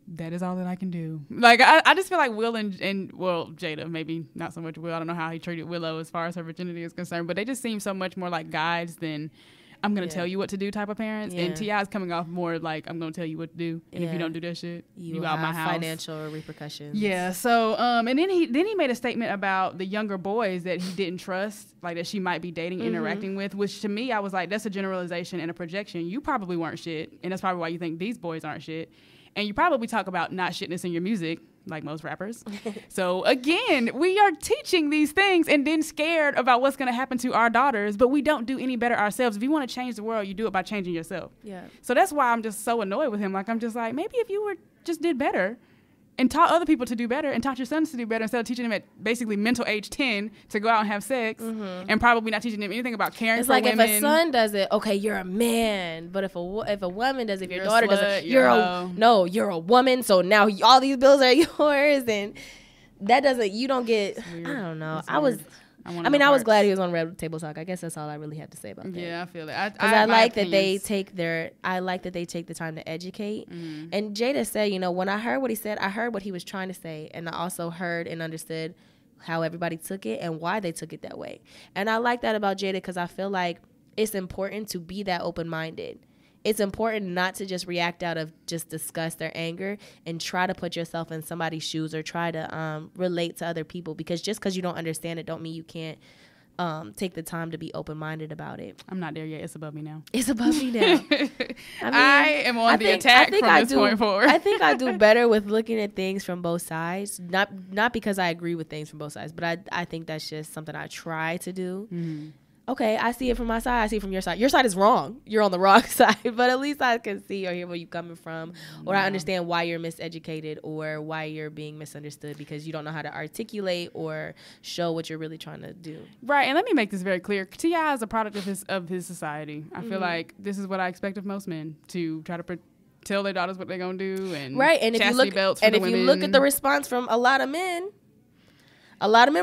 that is all that I can do. Like, I just feel like Will and Jada, maybe not so much Will, I don't know how he treated Willow as far as her virginity is concerned, but they just seem so much more like guides than I'm going to tell you what to do type of parents. And T.I. is coming off more like, I'm going to tell you what to do, and if you don't do that shit, you out my house. Financial repercussions. Yeah. So and then he made a statement about the younger boys that he didn't trust, like that she might be dating, interacting with, which to me, I was like, that's a generalization and a projection. You probably weren't shit, and that's probably why you think these boys aren't shit. And you probably talk about not shitness in your music, like most rappers. So again, we are teaching these things and then scared about what's going to happen to our daughters, but we don't do any better ourselves. If you want to change the world, you do it by changing yourself. Yeah. So that's why I'm just so annoyed with him. Like, I'm just like, maybe if you just did better and taught other people to do better and taught your sons to do better instead of teaching them at basically mental age 10 to go out and have sex and probably not teaching them anything about caring for women. It's like, if a son does it, okay, you're a man. But if a woman does it, if your daughter does it, you're a woman. So now all these bills are yours, and that doesn't, you don't get, I don't know. I was glad he was on Red Table Talk. I guess that's all I really have to say about that. Yeah, I feel that. Because I like that they take the time to educate. And Jada said, when I heard what he said, I heard what he was trying to say, and I also heard and understood how everybody took it and why they took it that way. And I like that about Jada, because I feel like it's important to be that open-minded. It's important not to just react out of just disgust or anger, and try to put yourself in somebody's shoes, or try to relate to other people, because just because you don't understand it don't mean you can't take the time to be open-minded about it. I'm not there yet. It's above me now. It's above me now. I am on the attack from this point forward. I think I do better with looking at things from both sides. Not because I agree with things from both sides, but I think that's just something I try to do. Mm-hmm. Okay, I see it from my side. I see it from your side. Your side is wrong. You're on the wrong side. But at least I can see or hear where you're coming from. Or I understand why you're miseducated or why you're being misunderstood because you don't know how to articulate or show what you're really trying to do. Right, and let me make this very clear. T.I. is a product of his society. I feel like this is what I expect of most men, to try to tell their daughters what they're going to do. And right, and if you look, you look at the response from a lot of men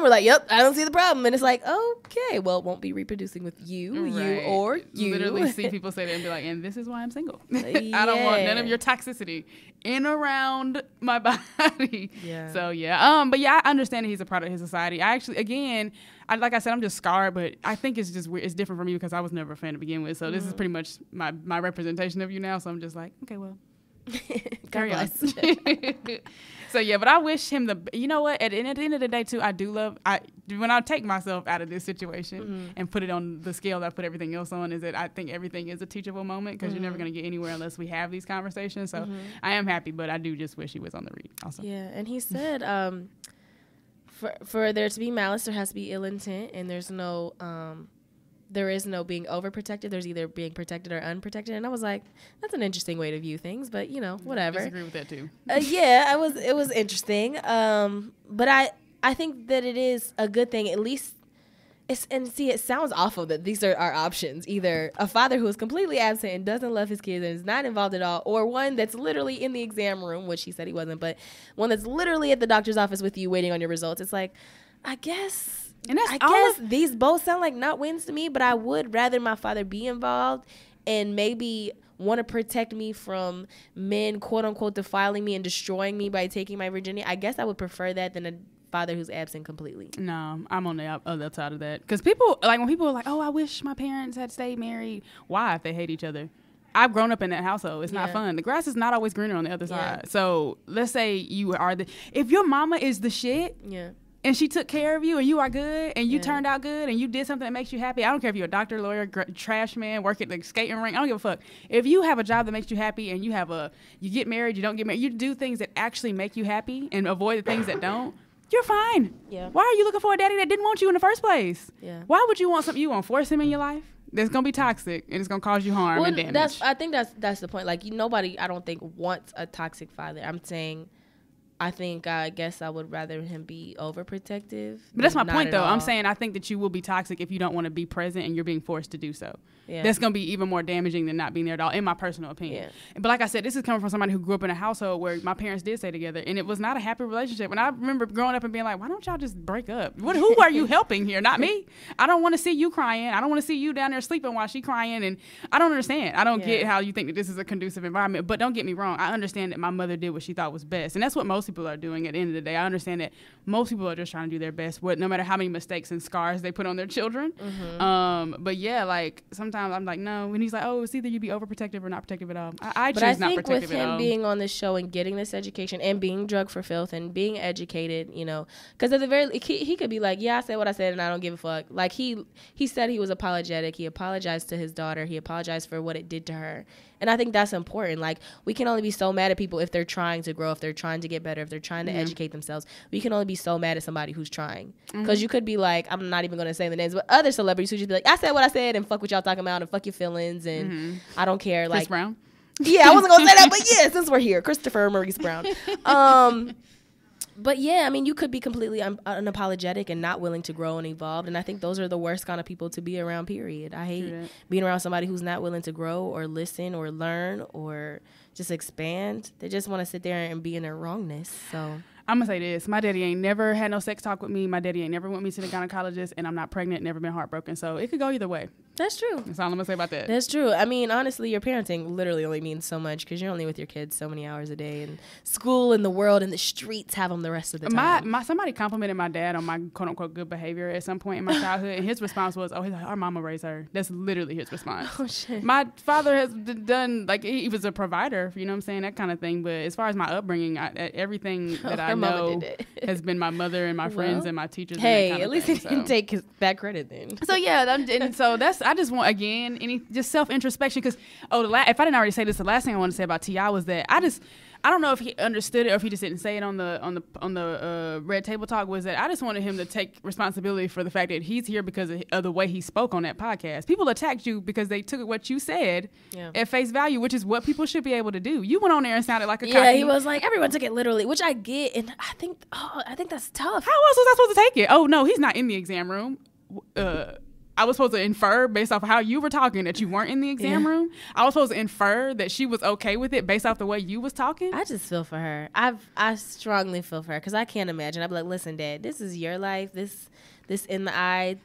were like, yep, I don't see the problem. And it's like, okay, well, it won't be reproducing with you, right. You, or you. Literally see people say that and be like, and this is why I'm single. I don't want none of your toxicity in around my body. Yeah. So, yeah. But, yeah, I understand that he's a product of his society. I actually, again, like I said, I'm just scarred, but I think it's just weird. It's different for me because I was never a fan to begin with. So this is pretty much my representation of you now. So I'm just like, okay, well. Carry on. So yeah, but I wish him you know what, at the end of the day too, I do love, when I take myself out of this situation and put it on the scale that I put everything else on, is that I think everything is a teachable moment because you're never going to get anywhere unless we have these conversations. So I am happy, but I do just wish he was on the read also. Yeah, and he said for there to be malice, there has to be ill intent, and there is no being overprotected. There's either being protected or unprotected. And I was like, that's an interesting way to view things, but whatever. I disagree with that too. Yeah, it was interesting. But I think that it is a good thing. At least it sounds awful that these are our options. Either a father who is completely absent and doesn't love his kids and is not involved at all, or one that's literally in the exam room, which he said he wasn't, but one that's literally at the doctor's office with you waiting on your results. It's like, I guess these both sound like not wins to me, but I would rather my father be involved and maybe want to protect me from men, quote unquote, defiling me and destroying me by taking my virginity. I guess I would prefer that than a father who's absent completely. No, I'm on the other side of that. Because people, like when people are like, oh, I wish my parents had stayed married. Why, if they hate each other? I've grown up in that household. It's not fun. The grass is not always greener on the other side. So let's say you are if your mama is the shit. Yeah. And she took care of you and you are good and you turned out good and you did something that makes you happy. I don't care if you're a doctor, lawyer, trash man, work at the skating rink. I don't give a fuck. If you have a job that makes you happy and you get married, you don't get married, you do things that actually make you happy and avoid the things that don't, you're fine. Yeah. Why are you looking for a daddy that didn't want you in the first place? Yeah. Why would you want something? You want to force him in your life? That's going to be toxic and it's going to cause you harm and damage. I think that's the point. Like, nobody, I don't think, wants a toxic father. I'm saying, I guess I would rather him be overprotective. But that's my point, though. I'm saying I think that you will be toxic if you don't want to be present and you're being forced to do so. Yeah. That's going to be even more damaging than not being there at all, in my personal opinion. Yeah. But like I said, this is coming from somebody who grew up in a household where my parents did stay together, and it was not a happy relationship. And I remember growing up and being like, why don't y'all just break up? Who are you helping here? Not me. I don't want to see you crying. I don't want to see you down there sleeping while she crying. And I don't understand. I don't get how you think that this is a conducive environment. But don't get me wrong. I understand that my mother did what she thought was best. And that's what most people are doing at the end of the day. I understand that most people are just trying to do their best, no matter how many mistakes and scars they put on their children. Mm-hmm. But yeah, like sometimes I'm like, no. When he's like, oh, it's either you be overprotective or not protective at all. I choose not protective at all. But I think with him being on the show and getting this education and being drugged for filth and being educated, because at the very he could be like, yeah, I said what I said and I don't give a fuck. Like he said he was apologetic. He apologized to his daughter. He apologized for what it did to her. And I think that's important. Like, we can only be so mad at people if they're trying to grow, if they're trying to get better, if they're trying to educate themselves. We can only be so mad at somebody who's trying. Because you could be like, I'm not even going to say the names, but other celebrities who just be like, I said what I said and fuck what y'all talking about and fuck your feelings and I don't care. Chris Brown? Yeah, I wasn't going to say that, but yeah, since we're here, Christopher Maurice Brown. But yeah, I mean, you could be completely unapologetic and not willing to grow and evolve. And I think those are the worst kind of people to be around, period. I hate being around somebody who's not willing to grow or listen or learn or just expand. They just want to sit there and be in their wrongness. So I'm going to say this. My daddy ain't never had no sex talk with me. My daddy ain't never went me to the gynecologist, and I'm not pregnant, never been heartbroken. So it could go either way. That's true. That's all I'm gonna say about that. That's true. I mean, honestly, your parenting literally only means so much because you're only with your kids so many hours a day, and school and the world and the streets have them the rest of the time. Somebody complimented my dad on my quote unquote good behavior at some point in my childhood, and his response was, "Oh, he's like, our mama raised her." That's literally his response. Oh shit. My father has done like he was a provider, you know what I'm saying, that kind of thing. But as far as my upbringing, everything that I know has been my mother and my friends and my teachers. Hey, and that kind at of least thing, he didn't take that credit then. So yeah, and so that's I just want again just self introspection because if I didn't already say this, the last thing I want to say about T.I. was that I don't know if he understood it or if he just didn't say it on the Red Table Talk, was that I just wanted him to take responsibility for the fact that he's here because of the way he spoke on that podcast. People attacked you because they took what you said at face value, which is what people should be able to do. You went on there and sounded like a cocky. Yeah, he was like, everyone took it literally, which I get, and I think that's tough. How else was I supposed to take it? Oh no, he's not in the exam room. I was supposed to infer based off of how you were talking that you weren't in the exam room. I was supposed to infer that she was okay with it based off the way you was talking. I just feel for her. I strongly feel for her because I can't imagine. I'd be like, listen, Dad, this is your life. This in the eye,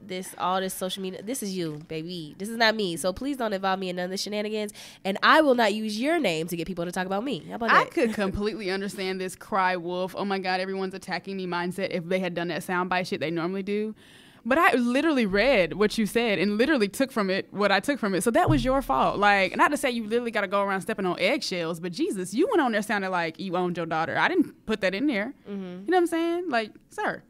this all this social media. This is you, baby. This is not me. So please don't involve me in none of the shenanigans. And I will not use your name to get people to talk about me. How about that? I could completely understand this cry wolf, oh my God, everyone's attacking me mindset if they had done that soundbite shit they normally do. But I literally read what you said and literally took from it what I took from it. So that was your fault. Like, not to say you literally got to go around stepping on eggshells, but Jesus, you went on there sounding like you owned your daughter. I didn't put that in there. Mm-hmm. You know what I'm saying? Like, sir,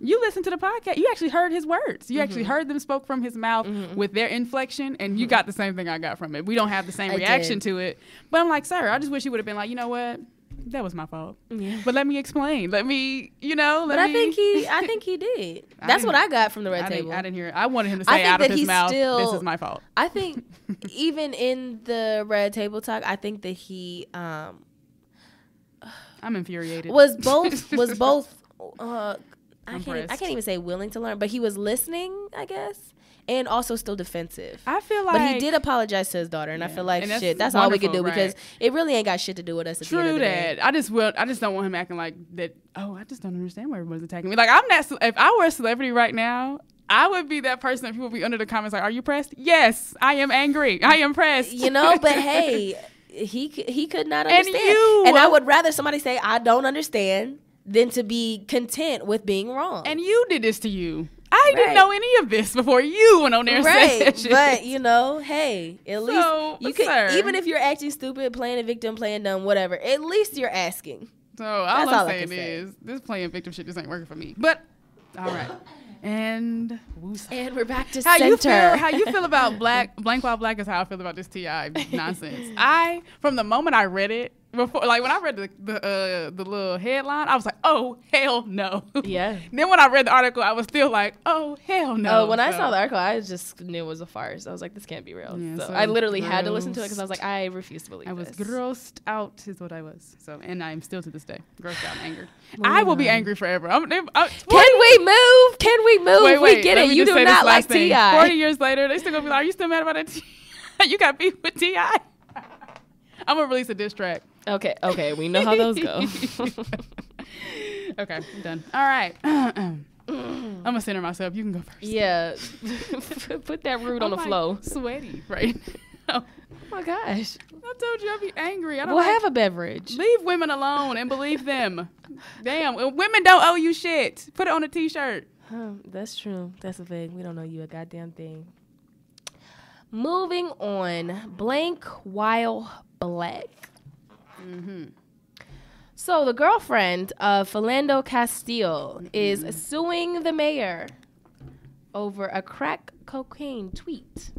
you listened to the podcast. You actually heard his words. You actually heard them spoke from his mouth with their inflection, and you got the same thing I got from it. We don't have the same reaction to it. But I'm like, sir, I just wish you would have been like, you know what? That was my fault. Yeah. But let me explain. Let me, I think he did. That's what I got from the Red Table. I didn't hear it. I wanted him to say out of his mouth, this is my fault. I think even in the Red Table Talk, I think that he I'm infuriated. Was both I can't even say willing to learn, but he was listening, I guess. And also still defensive. I feel like, but he did apologize to his daughter, and I feel like that's all we could do because it really ain't got shit to do with us. At the end of the day. I just don't want him acting like that. Oh, I just don't understand why everybody's attacking me. Like I'm not. If I were a celebrity right now, I would be that person that people would be under the comments like, "Are you pressed?" Yes, I am angry. I am pressed. But hey, he could not understand, and I would rather somebody say I don't understand than to be content with being wrong. And you did this to you. I didn't know any of this before you went on there and said that shit. But, hey, at least you could, even if you're acting stupid, playing a victim, playing dumb, whatever, at least you're asking. So all I'm saying is this playing victim shit just ain't working for me. But, all right. And we're back to center. How you feel about Blank While Black is how I feel about this T.I. nonsense. From the moment I read it, before, like when I read the little headline, I was like, "Oh hell no!" Yeah. Then when I read the article, I was still like, "Oh hell no!" Oh, when I saw the article, I just knew it was a farce. I was like, "This can't be real." Yeah, so I literally had to listen to it because I was like, "I refuse to believe this." I was grossed out, is what I was. So, and I am still to this day grossed out and angered. I will be angry forever. Can we move? Can we move? Wait, we get it. You do not like T.I. 40 years later, they still gonna be like, "Are you still mad about that? You got beef with T.I.?" I'm gonna release a diss track. Okay, we know how those go. Okay, I'm done. All right. I'm gonna center myself. You can go first. Yeah. Put that root on the flow. Sweaty, right? Oh my gosh. I told you I'd be angry. We'll have a beverage. Leave women alone and believe them. Damn, women don't owe you shit. Put it on a t-shirt. That's true. That's a thing. We don't owe you a goddamn thing. Moving on. Blank While Black. Mm-hmm. So the girlfriend of Philando Castile is suing the mayor over a crack cocaine tweet.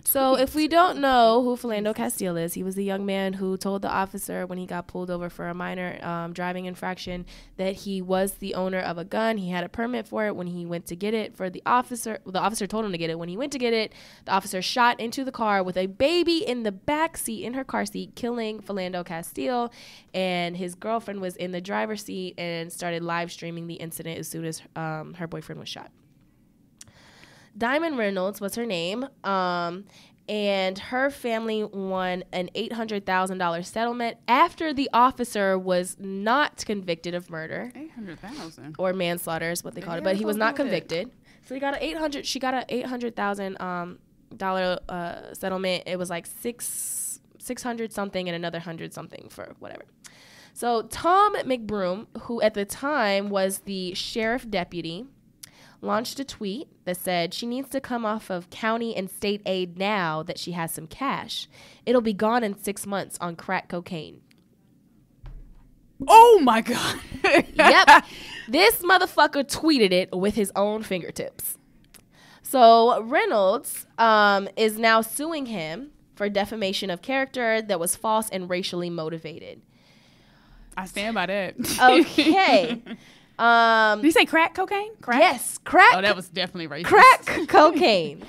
So if we don't know who Philando Castile is, he was the young man who told the officer when he got pulled over for a minor driving infraction that he was the owner of a gun. He had a permit for it when he went to get it for the officer. The officer told him to get it. When he went to get it, the officer shot into the car with a baby in the back seat, in her car seat, killing Philando Castile. And his girlfriend was in the driver's seat and started live streaming the incident as soon as her boyfriend was shot. Diamond Reynolds was her name, and her family won an $800,000 settlement after the officer was not convicted of murder. $800,000 or manslaughter is what they called it, but he was not convicted. So she got a $800,000 settlement. It was like 600 something and another 100 something for whatever. So Tom McBroom, who at the time was the sheriff deputy, launched a tweet that said she needs to come off of county and state aid now that she has some cash. It'll be gone in 6 months on crack cocaine. Oh my God. Yep. This motherfucker tweeted it with his own fingertips. So Reynolds is now suing him for defamation of character that was false and racially motivated. I stand by that. Okay. Did you say crack cocaine? Crack? Yes, crack. Oh, that was definitely racist. Crack cocaine.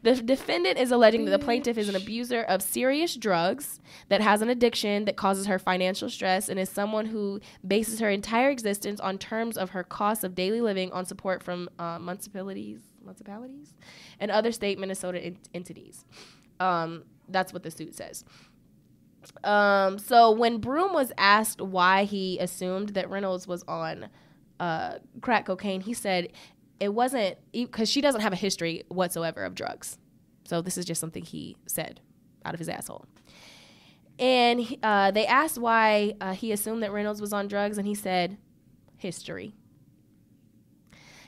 The defendant is alleging that the plaintiff is an abuser of serious drugs, that has an addiction that causes her financial stress, and is someone who bases her entire existence on terms of her costs of daily living on support from municipalities and other state Minnesota entities. That's what the suit says. So when Broom was asked why he assumed that Reynolds was on crack cocaine, he said it wasn't because she doesn't have a history whatsoever of drugs. So this is just something he said out of his asshole. And they asked why he assumed that Reynolds was on drugs, and he said history.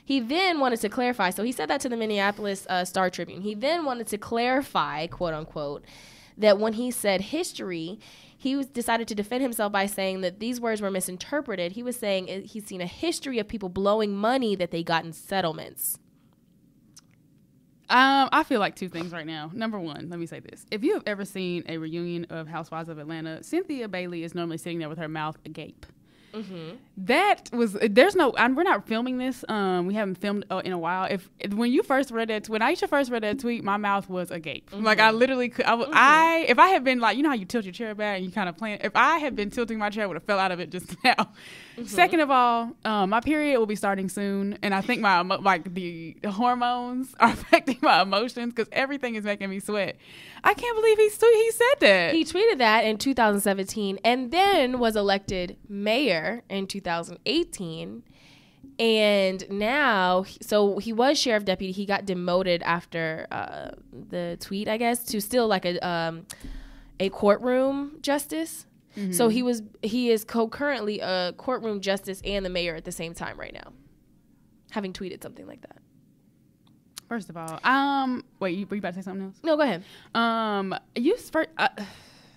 He then wanted to clarify. So he said that to the Minneapolis Star Tribune. He then wanted to clarify, quote unquote, that when he said history, he decided to defend himself by saying that these words were misinterpreted. He was saying he's seen a history of people blowing money that they got in settlements. I feel like two things right now. Number one, let me say this. If you have ever seen a reunion of Housewives of Atlanta, Cynthia Bailey is normally sitting there with her mouth agape. Mm-hmm. We're not filming this. We haven't filmed in a while. When Aisha first read that tweet, my mouth was agape. Mm-hmm. Like I literally could, if I had been like, you know how you tilt your chair back and you kind of plan, if I had been tilting my chair, I would have fell out of it just now. Mm-hmm. Second of all, my period will be starting soon. And I think the hormones are affecting my emotions because everything is making me sweat. I can't believe he said that. He tweeted that in 2017 and then was elected mayor in 2018. And now, so he was sheriff deputy. He got demoted after the tweet, I guess, to still like a courtroom justice. Mm-hmm. So he is concurrently a courtroom justice and the mayor at the same time right now, having tweeted something like that. First of all, wait, were you about to say something else? No, go ahead.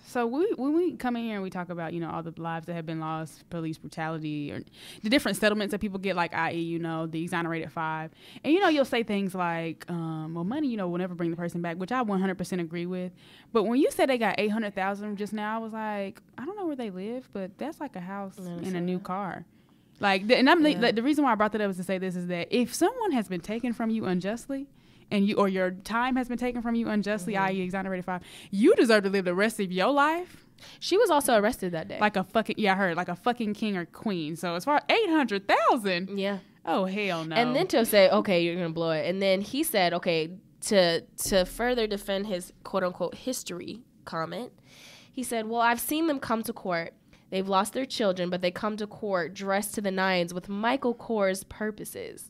So when we come in here and we talk about, all the lives that have been lost, police brutality, or the different settlements that people get, like, i.e., the exonerated 5. And, you'll say things like, well, money, will never bring the person back, which I 100% agree with. But when you said they got $800,000 just now, I was like, I don't know where they live, but that's like a house and a new car. Like, the reason why I brought that up is to say this is that if someone has been taken from you unjustly, or your time has been taken from you unjustly, mm-hmm. i.e. exonerated 5, you deserve to live the rest of your life. She was also arrested that day. Like a fucking, I heard, like a fucking king or queen. So as far as 800,000. Yeah. Oh, hell no. And then to say, okay, you're going to blow it. And then he said, okay, to further defend his quote unquote history comment, he said, well, I've seen them come to court. They've lost their children, but they come to court dressed to the nines with Michael Kors purses.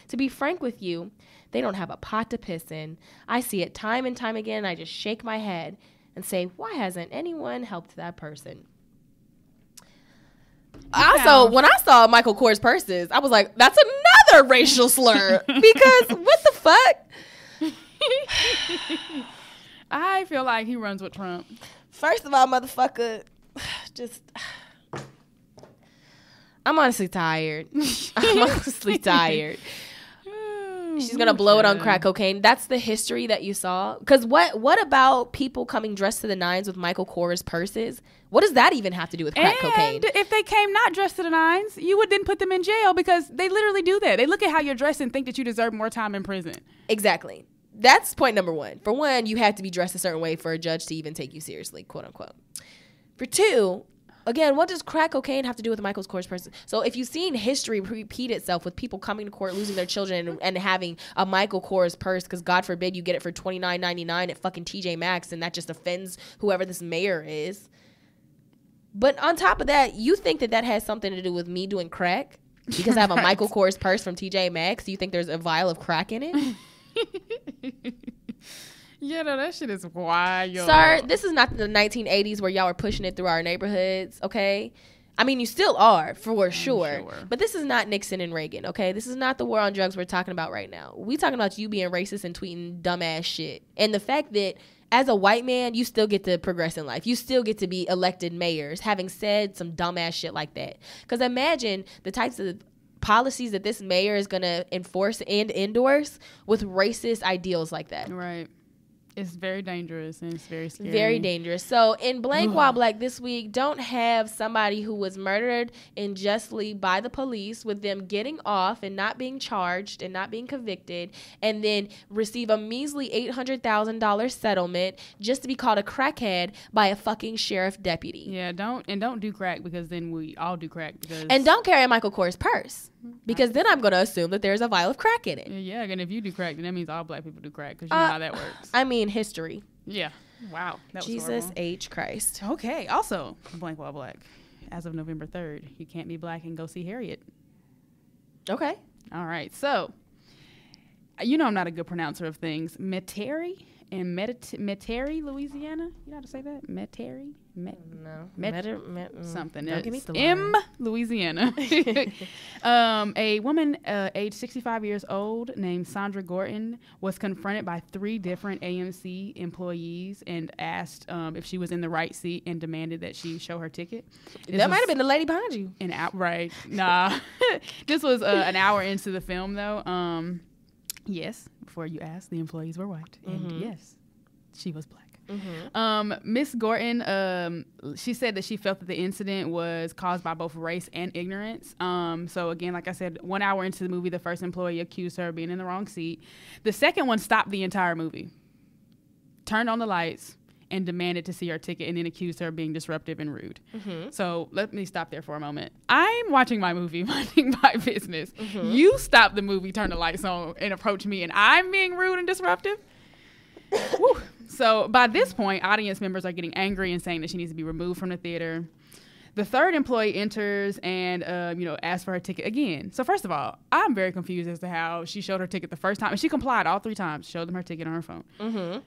To be frank with you, they don't have a pot to piss in. I see it time and time again, and I just shake my head and say, why hasn't anyone helped that person? Also, when I saw Michael Kors purses, I was like, that's another racial slur. Because what the fuck? I feel like he runs with Trump. First of all, motherfucker, I'm honestly tired. She's going to blow it on crack cocaine. That's the history that you saw. Because what about people coming dressed to the nines with Michael Kors purses? What does that even have to do with crack cocaine? And if they came not dressed to the nines, you would then put them in jail because they literally do that. They look at how you're dressed and think that you deserve more time in prison. Exactly. That's point number one. For one, you have to be dressed a certain way for a judge to even take you seriously, quote unquote. For two, again, what does crack cocaine have to do with Michael Kors person? So if you've seen history repeat itself with people coming to court, losing their children, and having a Michael Kors purse, because God forbid you get it for $29.99 at fucking TJ Maxx, and that just offends whoever this mayor is. But on top of that, you think that has something to do with me doing crack? Because I have a Michael Kors purse from TJ Maxx, do you think there's a vial of crack in it? Yeah, no, that shit is wild. Sir, this is not the 1980s where y'all were pushing it through our neighborhoods, okay? I mean, you still are, for sure. But this is not Nixon and Reagan, okay? This is not the war on drugs we're talking about right now. We talking about you being racist and tweeting dumbass shit. And the fact that as a white man, you still get to progress in life. You still get to be elected mayors, having said some dumbass shit like that. Because imagine the types of policies that this mayor is going to enforce and endorse with racist ideals like that. Right. It's very dangerous and it's very scary. Very dangerous. So in Blank While Black this week, don't have somebody who was murdered unjustly by the police with them getting off and not being charged and not being convicted, and then receive a measly $800,000 settlement just to be called a crackhead by a fucking sheriff deputy. Yeah, don't do crack, because then we all do crack. And don't carry a Michael Kors purse, because then I'm going to assume that there's a vial of crack in it. Yeah, and if you do crack, then that means all black people do crack, because you know how that works. I mean, history. Yeah. Wow. That was Jesus horrible. H. Christ. Okay. Also, Blank While Black. As of November 3rd, you can't be black and go see Harriet. Okay. All right. So, you know I'm not a good pronouncer of things. Metairie in Metairie, Louisiana. You know how to say that? Metairie? No. Something. Don't give me the M, Louisiana. A woman aged 65 years old named Sandra Gorton was confronted by 3 different AMC employees and asked if she was in the right seat and demanded that she show her ticket. That might have been the lady behind you. Right. Nah. This was an hour into the film, though. Yes, before you asked, the employees were white. And yes, she was black. Miss Gorton, she said that she felt that the incident was caused by both race and ignorance. So again, like I said, 1 hour into the movie, the first employee accused her of being in the wrong seat. The second one stopped the entire movie, turned on the lights, and demanded to see her ticket, and then accused her of being disruptive and rude. So let me stop there for a moment. I'm watching my movie, minding my business. You stop the movie, turn the lights on, and approach me, and I'm being rude and disruptive? Woo. So by this point, audience members are getting angry and saying that she needs to be removed from the theater. The third employee enters and, asks for her ticket again. So first of all, I'm very confused as to how she showed her ticket the first time. And she complied all 3 times, showed them her ticket on her phone.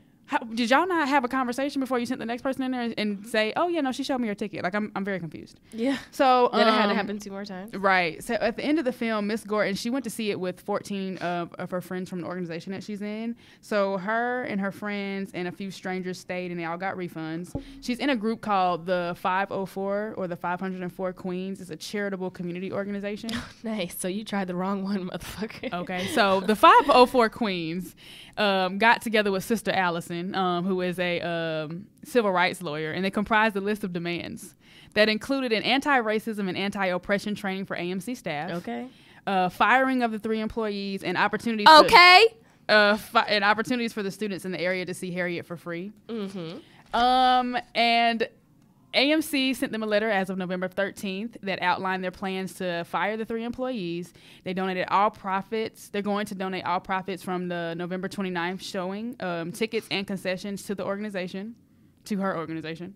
Did y'all not have a conversation before you sent the next person in there and say, oh, yeah, no, she showed me her ticket? Like, I'm very confused. Yeah. So then it had to happen 2 more times. Right. So at the end of the film, Miss Gorton, she went to see it with 14 of her friends from the organization that she's in. So her and her friends and a few strangers stayed, and they all got refunds. She's in a group called the 504 or the 504 Queens. It's a charitable community organization. Nice. So you tried the wrong one, motherfucker. Okay. So the 504 Queens got together with Sister Allison, who is a civil rights lawyer, and they comprised a list of demands that included an anti-racism and anti-oppression training for AMC staff. Okay. Firing of the 3 employees and opportunities. Okay. And opportunities for the students in the area to see Harriet for free. And AMC sent them a letter as of November 13th that outlined their plans to fire the 3 employees. They donated all profits. They're going to donate all profits from the November 29th showing, tickets and concessions to the organization, to her organization.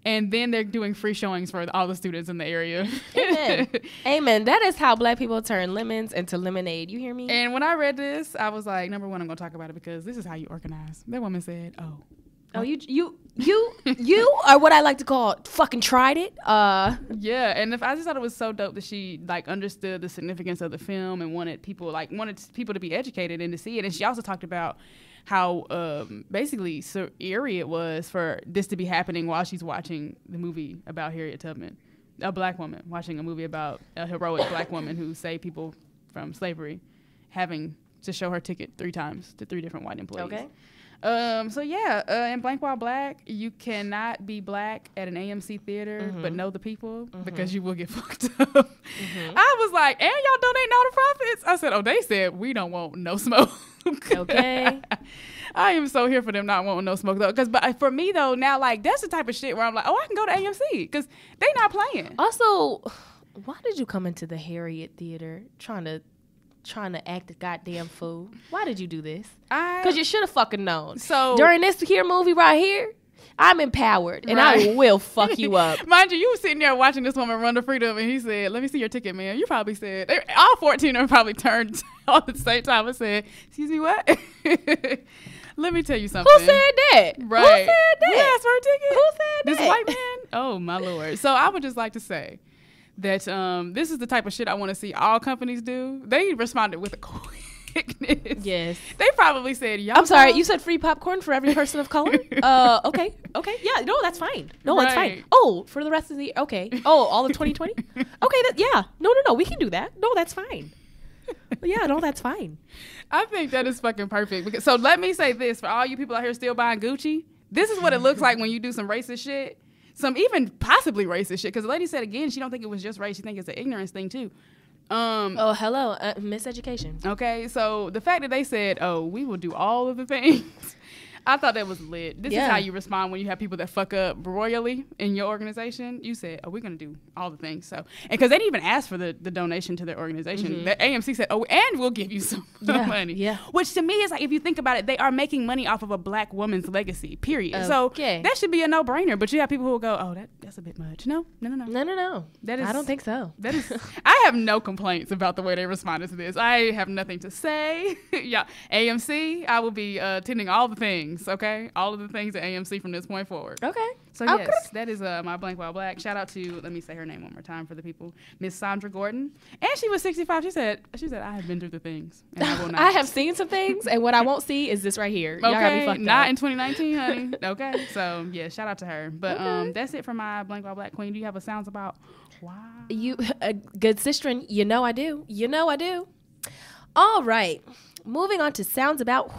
And then they're doing free showings for all the students in the area. Amen. Amen. That is how black people turn lemons into lemonade. You hear me? And when I read this, I was like, number one, I'm going to talk about it because this is how you organize. That woman said, Oh, you are what I like to call fucking tried it. Yeah, and I just thought it was so dope that she understood the significance of the film and wanted people to be educated and to see it. And she also talked about how basically so eerie it was for this to be happening while she's watching the movie about Harriet Tubman, a black woman watching a movie about a heroic black woman who saved people from slavery, having to show her ticket 3 times to 3 different white employees. Okay. In Blank While Black, you cannot be black at an AMC theater but know the people because you will get fucked up. I was like, and y'all donating all the profits? I said, they said we don't want no smoke. Okay. I am so here for them not wanting no smoke though, but for me though, now like that's the type of shit where I'm like, I can go to AMC because they not playing. Also, why did you come into the Harriet theater trying to act a goddamn fool? Why did you do this? Because you should have fucking known. So during this here movie right here, I'm empowered, and I will fuck you up. Mind you, you were sitting there watching this woman run to freedom, and he said, "Let me see your ticket, man." You probably said, all 14 of them probably turned all at the same time and said, "Excuse me, what?" Let me tell you something. Who said that? Right. Who said that? You asked for a ticket? Who said this that? White man? Oh, my Lord. So I would just like to say that this is the type of shit I want to see all companies do. They responded with a quickness. Yes. They probably said, "Y'all." I'm sorry, you said free popcorn for every person of color? Okay. Yeah, no, that's fine. No, that's fine. Oh, for the rest of the, okay. Oh, all of 2020? Okay, yeah. No, we can do that. No, that's fine. Yeah, no, that's fine. I think that is fucking perfect. So let me say this, for all you people out here still buying Gucci, this is what it looks like when you do some racist shit. Some even possibly racist shit. Because the lady said again, she don't think it was just race. She think it's an ignorance thing too. Oh, hello, miseducation. Okay, so the fact that they said, "Oh, we will do all of the things," I thought that was lit. This is how you respond when you have people that fuck up royally in your organization. You said, "Oh, we're gonna do all the things." So, and because they didn't even ask for the donation to their organization, the AMC said, "Oh, and we'll give you some money." Yeah, which to me is like, if you think about it, they are making money off of a black woman's legacy. Period. Okay. So that should be a no-brainer. But you have people who will go, "Oh, that's a bit much." No. That is, I don't think so. That is. I have no complaints about the way they responded to this. I have nothing to say. Yeah, AMC, I will be attending all the things. Okay, all of the things at AMC from this point forward. Okay. So yes, that is my blank while black. Shout out to, let me say her name one more time for the people, Miss Sandra Gordon, and she was 65. She said I have been through the things, and I will not. I have seen some things, and what I won't see is this right here. Okay, y'all gotta be fucked not up. in 2019, honey. Okay, so yeah, shout out to her. But that's it for my blank while black queen. Do you have a sounds about why? You good sistren? You know I do. All right, moving on to sounds about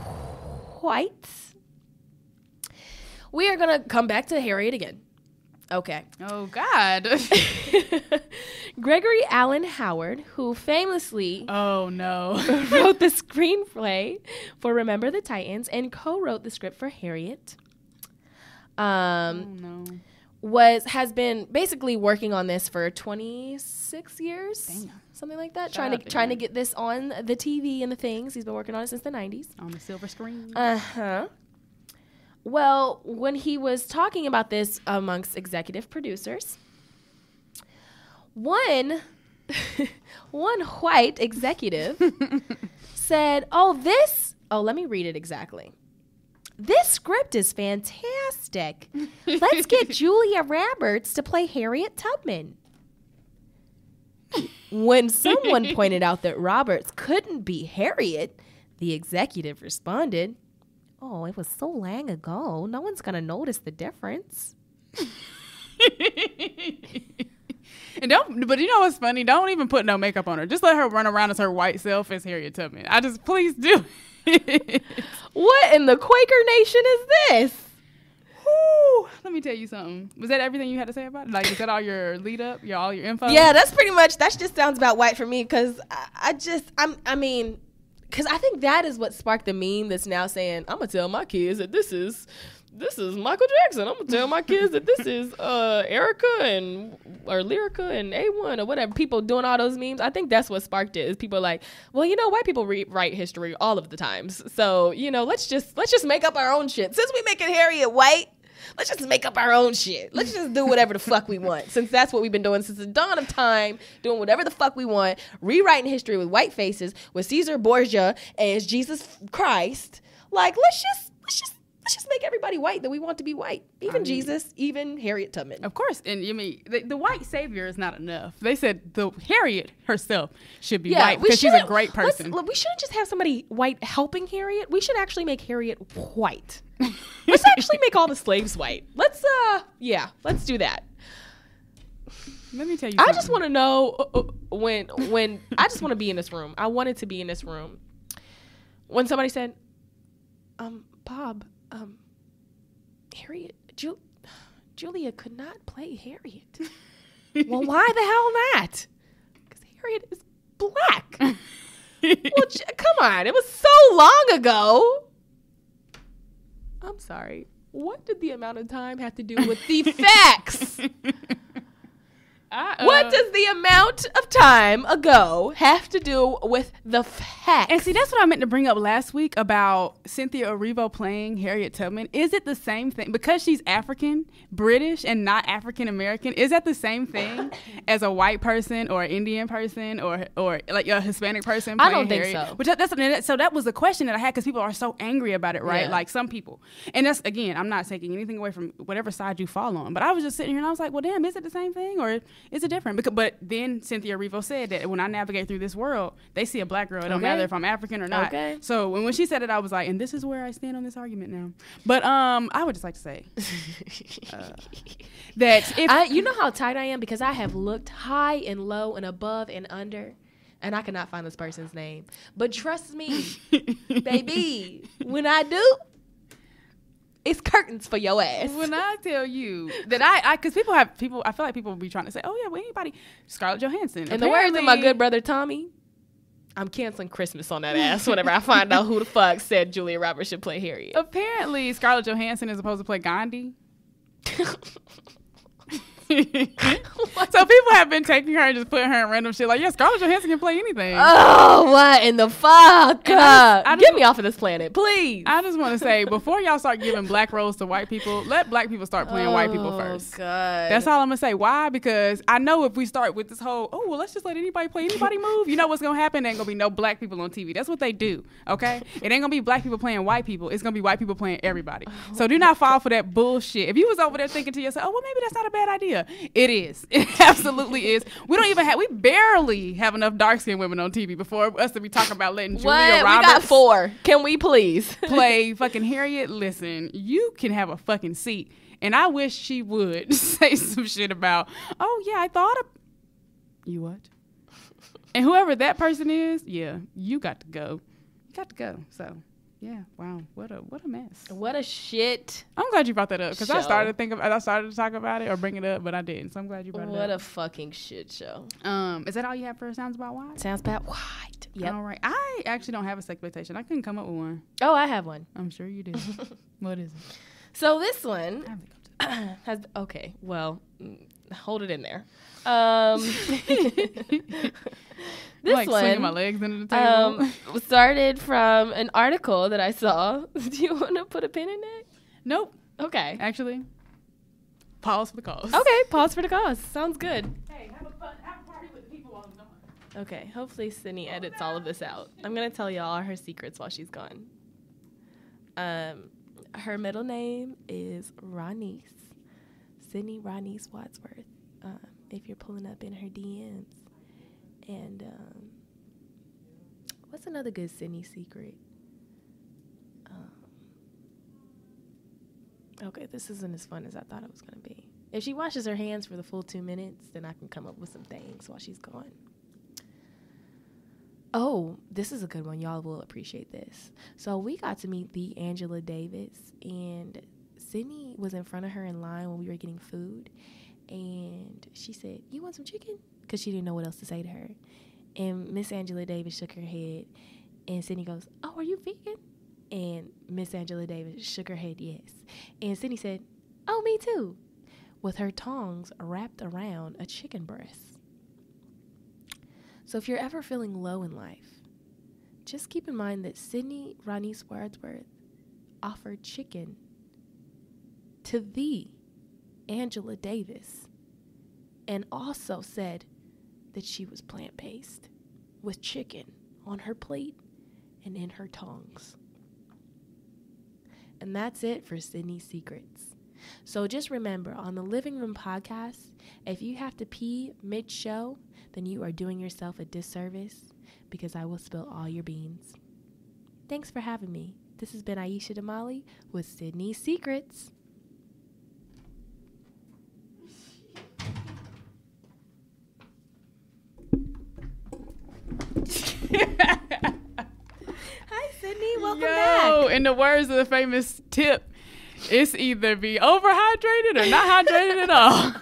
whites. We are going to come back to Harriet again. Okay. Oh, God. Gregory Allen Howard, who famously wrote the screenplay for Remember the Titans and co-wrote the script for Harriet, has been basically working on this for 26 years. Damn. Something like that. Trying to get this on the TV and the things. He's been working on it since the 90s. On the silver screen. Uh-huh. Well, when he was talking about this amongst executive producers, one white executive said, let me read it exactly. "This script is fantastic. Let's get Julia Roberts to play Harriet Tubman." When someone pointed out that Roberts couldn't be Harriet, the executive responded, "Oh, it was so long ago. No one's going to notice the difference." But you know what's funny? Don't even put no makeup on her. Just let her run around as her white self as Harriet Tubman. Please do it. What in the Quaker Nation is this? Whew. Let me tell you something. Was that everything you had to say about it? Like, is that all your lead up? All your info? Yeah, that's pretty much, that just sounds about white for me, because because I think that is what sparked the meme that's now saying, "I'm going to tell my kids that this is Michael Jackson. I'm going to tell my kids that this is Erica or Lyrica and A1 or whatever." People doing all those memes. I think that's what sparked it, is people like, well, white people write history all of the times. So, let's just make up our own shit. Since we making Harriet white, let's just make up our own shit. Let's just do whatever the fuck we want. Since that's what we've been doing since the dawn of time, doing whatever the fuck we want, rewriting history with white faces, with Caesar Borgia as Jesus Christ. Like, let's just make everybody white that we want to be white. Even Jesus, even Harriet Tubman. Of course. And the white savior is not enough. They said the Harriet herself should be white because she's a great person. We shouldn't just have somebody white helping Harriet. We should actually make Harriet white. Let's actually make all the slaves white. Let's do that. Let me tell you something. I just want to know when I just want to be in this room. I wanted to be in this room when somebody said, Bob, Harriet, Julia could not play Harriet. Well, why the hell not? Because Harriet is black. Well, come on. It was so long ago. I'm sorry. What did the amount of time have to do with the facts? What does the amount of time ago have to do with the facts? And see, that's what I meant to bring up last week about Cynthia Erivo playing Harriet Tubman. Is it the same thing? Because she's African, British, and not African American, is that the same thing as a white person or an Indian person or like a Hispanic person playing I don't think Harriet? so. Which so that was the question that I had because people are so angry about it, right? Yeah. Like some people. And that's, again, I'm not taking anything away from whatever side you fall on. But I was just sitting here and I was like, well, damn, is it the same thing or is it different? But then Cynthia Erivo said that when I navigate through this world, they see a black girl. It don't matter if I'm African or not. Okay. So when she said it, I was like, and this is where I stand on this argument now. But I would just like to say that if you know how tight I am because I have looked high and low and above and under, and I cannot find this person's name. But trust me, baby, when I do, it's curtains for your ass. When I tell you that because I feel like people will be trying to say, oh yeah, well anybody, Scarlett Johansson. In the words of my good brother Tommy, I'm canceling Christmas on that ass whenever I find out who the fuck said Julia Roberts should play Harriet. Apparently, Scarlett Johansson is supposed to play Gandhi. So people have been taking her and just putting her in random shit like, yeah, Scarlett Johansson can play anything. Oh, what in the fuck? Get me off of this planet, please. I just want to say, before y'all start giving black roles to white people, let black people start playing white people first. God. That's all I'm going to say. Why? Because I know if we start with this whole, oh, well, let's just let anybody play anybody move, you know what's going to happen? There ain't going to be no black people on TV. That's what they do, okay? It ain't going to be black people playing white people. It's going to be white people playing everybody. So do not fall for that bullshit. If you was over there thinking to yourself, oh, well, maybe that's not a bad idea. It is. It absolutely is. We barely have enough dark-skinned women on TV before us to be talking about letting Julia Roberts. We got 4. Can we please play fucking Harriet? Listen, you can have a fucking seat. And I wish she would say some shit about, oh yeah, I thought of you what? And whoever that person is, yeah, you got to go. You got to go. So yeah, wow, what a mess. What a shit. I'm glad you brought that up because I started to talk about it or bring it up, but I didn't. So I'm glad you brought it up. What a fucking shit show. Is that all you have for Sounds About White? Sounds About White. Yep. All right. I actually don't have a expectation. I couldn't come up with one. Oh, I have one. I'm sure you do. What is it? So this one has hold it in there. This like one, swinging my legs into the table. Started from an article that I saw. Do you want to put a pin in it? Nope. Okay. Actually, pause for the cause. Okay, pause for the cause. Sounds good. Hey, have a party with the people while I'm gone. Okay, hopefully Sydney edits all of this out. I'm going to tell y'all her secrets while she's gone. Her middle name is Ronise. Sydney Ronise Wadsworth. If you're pulling up in her DMs. And what's another good Sydney secret? Okay, this isn't as fun as I thought it was going to be. If she washes her hands for the full 2 minutes, then I can come up with some things while she's gone. Oh, this is a good one. Y'all will appreciate this. So we got to meet the Angela Davis, and Sydney was in front of her in line when we were getting food. And she said, "You want some chicken?" Because she didn't know what else to say to her. And Miss Angela Davis shook her head. And Sydney goes, "Oh, are you vegan?" And Miss Angela Davis shook her head, yes. And Sydney said, "Oh, me too," with her tongs wrapped around a chicken breast. So if you're ever feeling low in life, just keep in mind that Sydney Ronise Wadsworth offered chicken to the Angela Davis and also said that she was plant-based with chicken on her plate and in her tongs. And that's it for Sydney's secrets. So just remember, on the Living Room podcast, if you have to pee mid-show, then you are doing yourself a disservice because I will spill all your beans. Thanks for having me. This has been Aisha Damali with Sydney's Secrets. Hi, Sydney. Welcome back. In the words of the famous tip, it's either be overhydrated or not hydrated at all.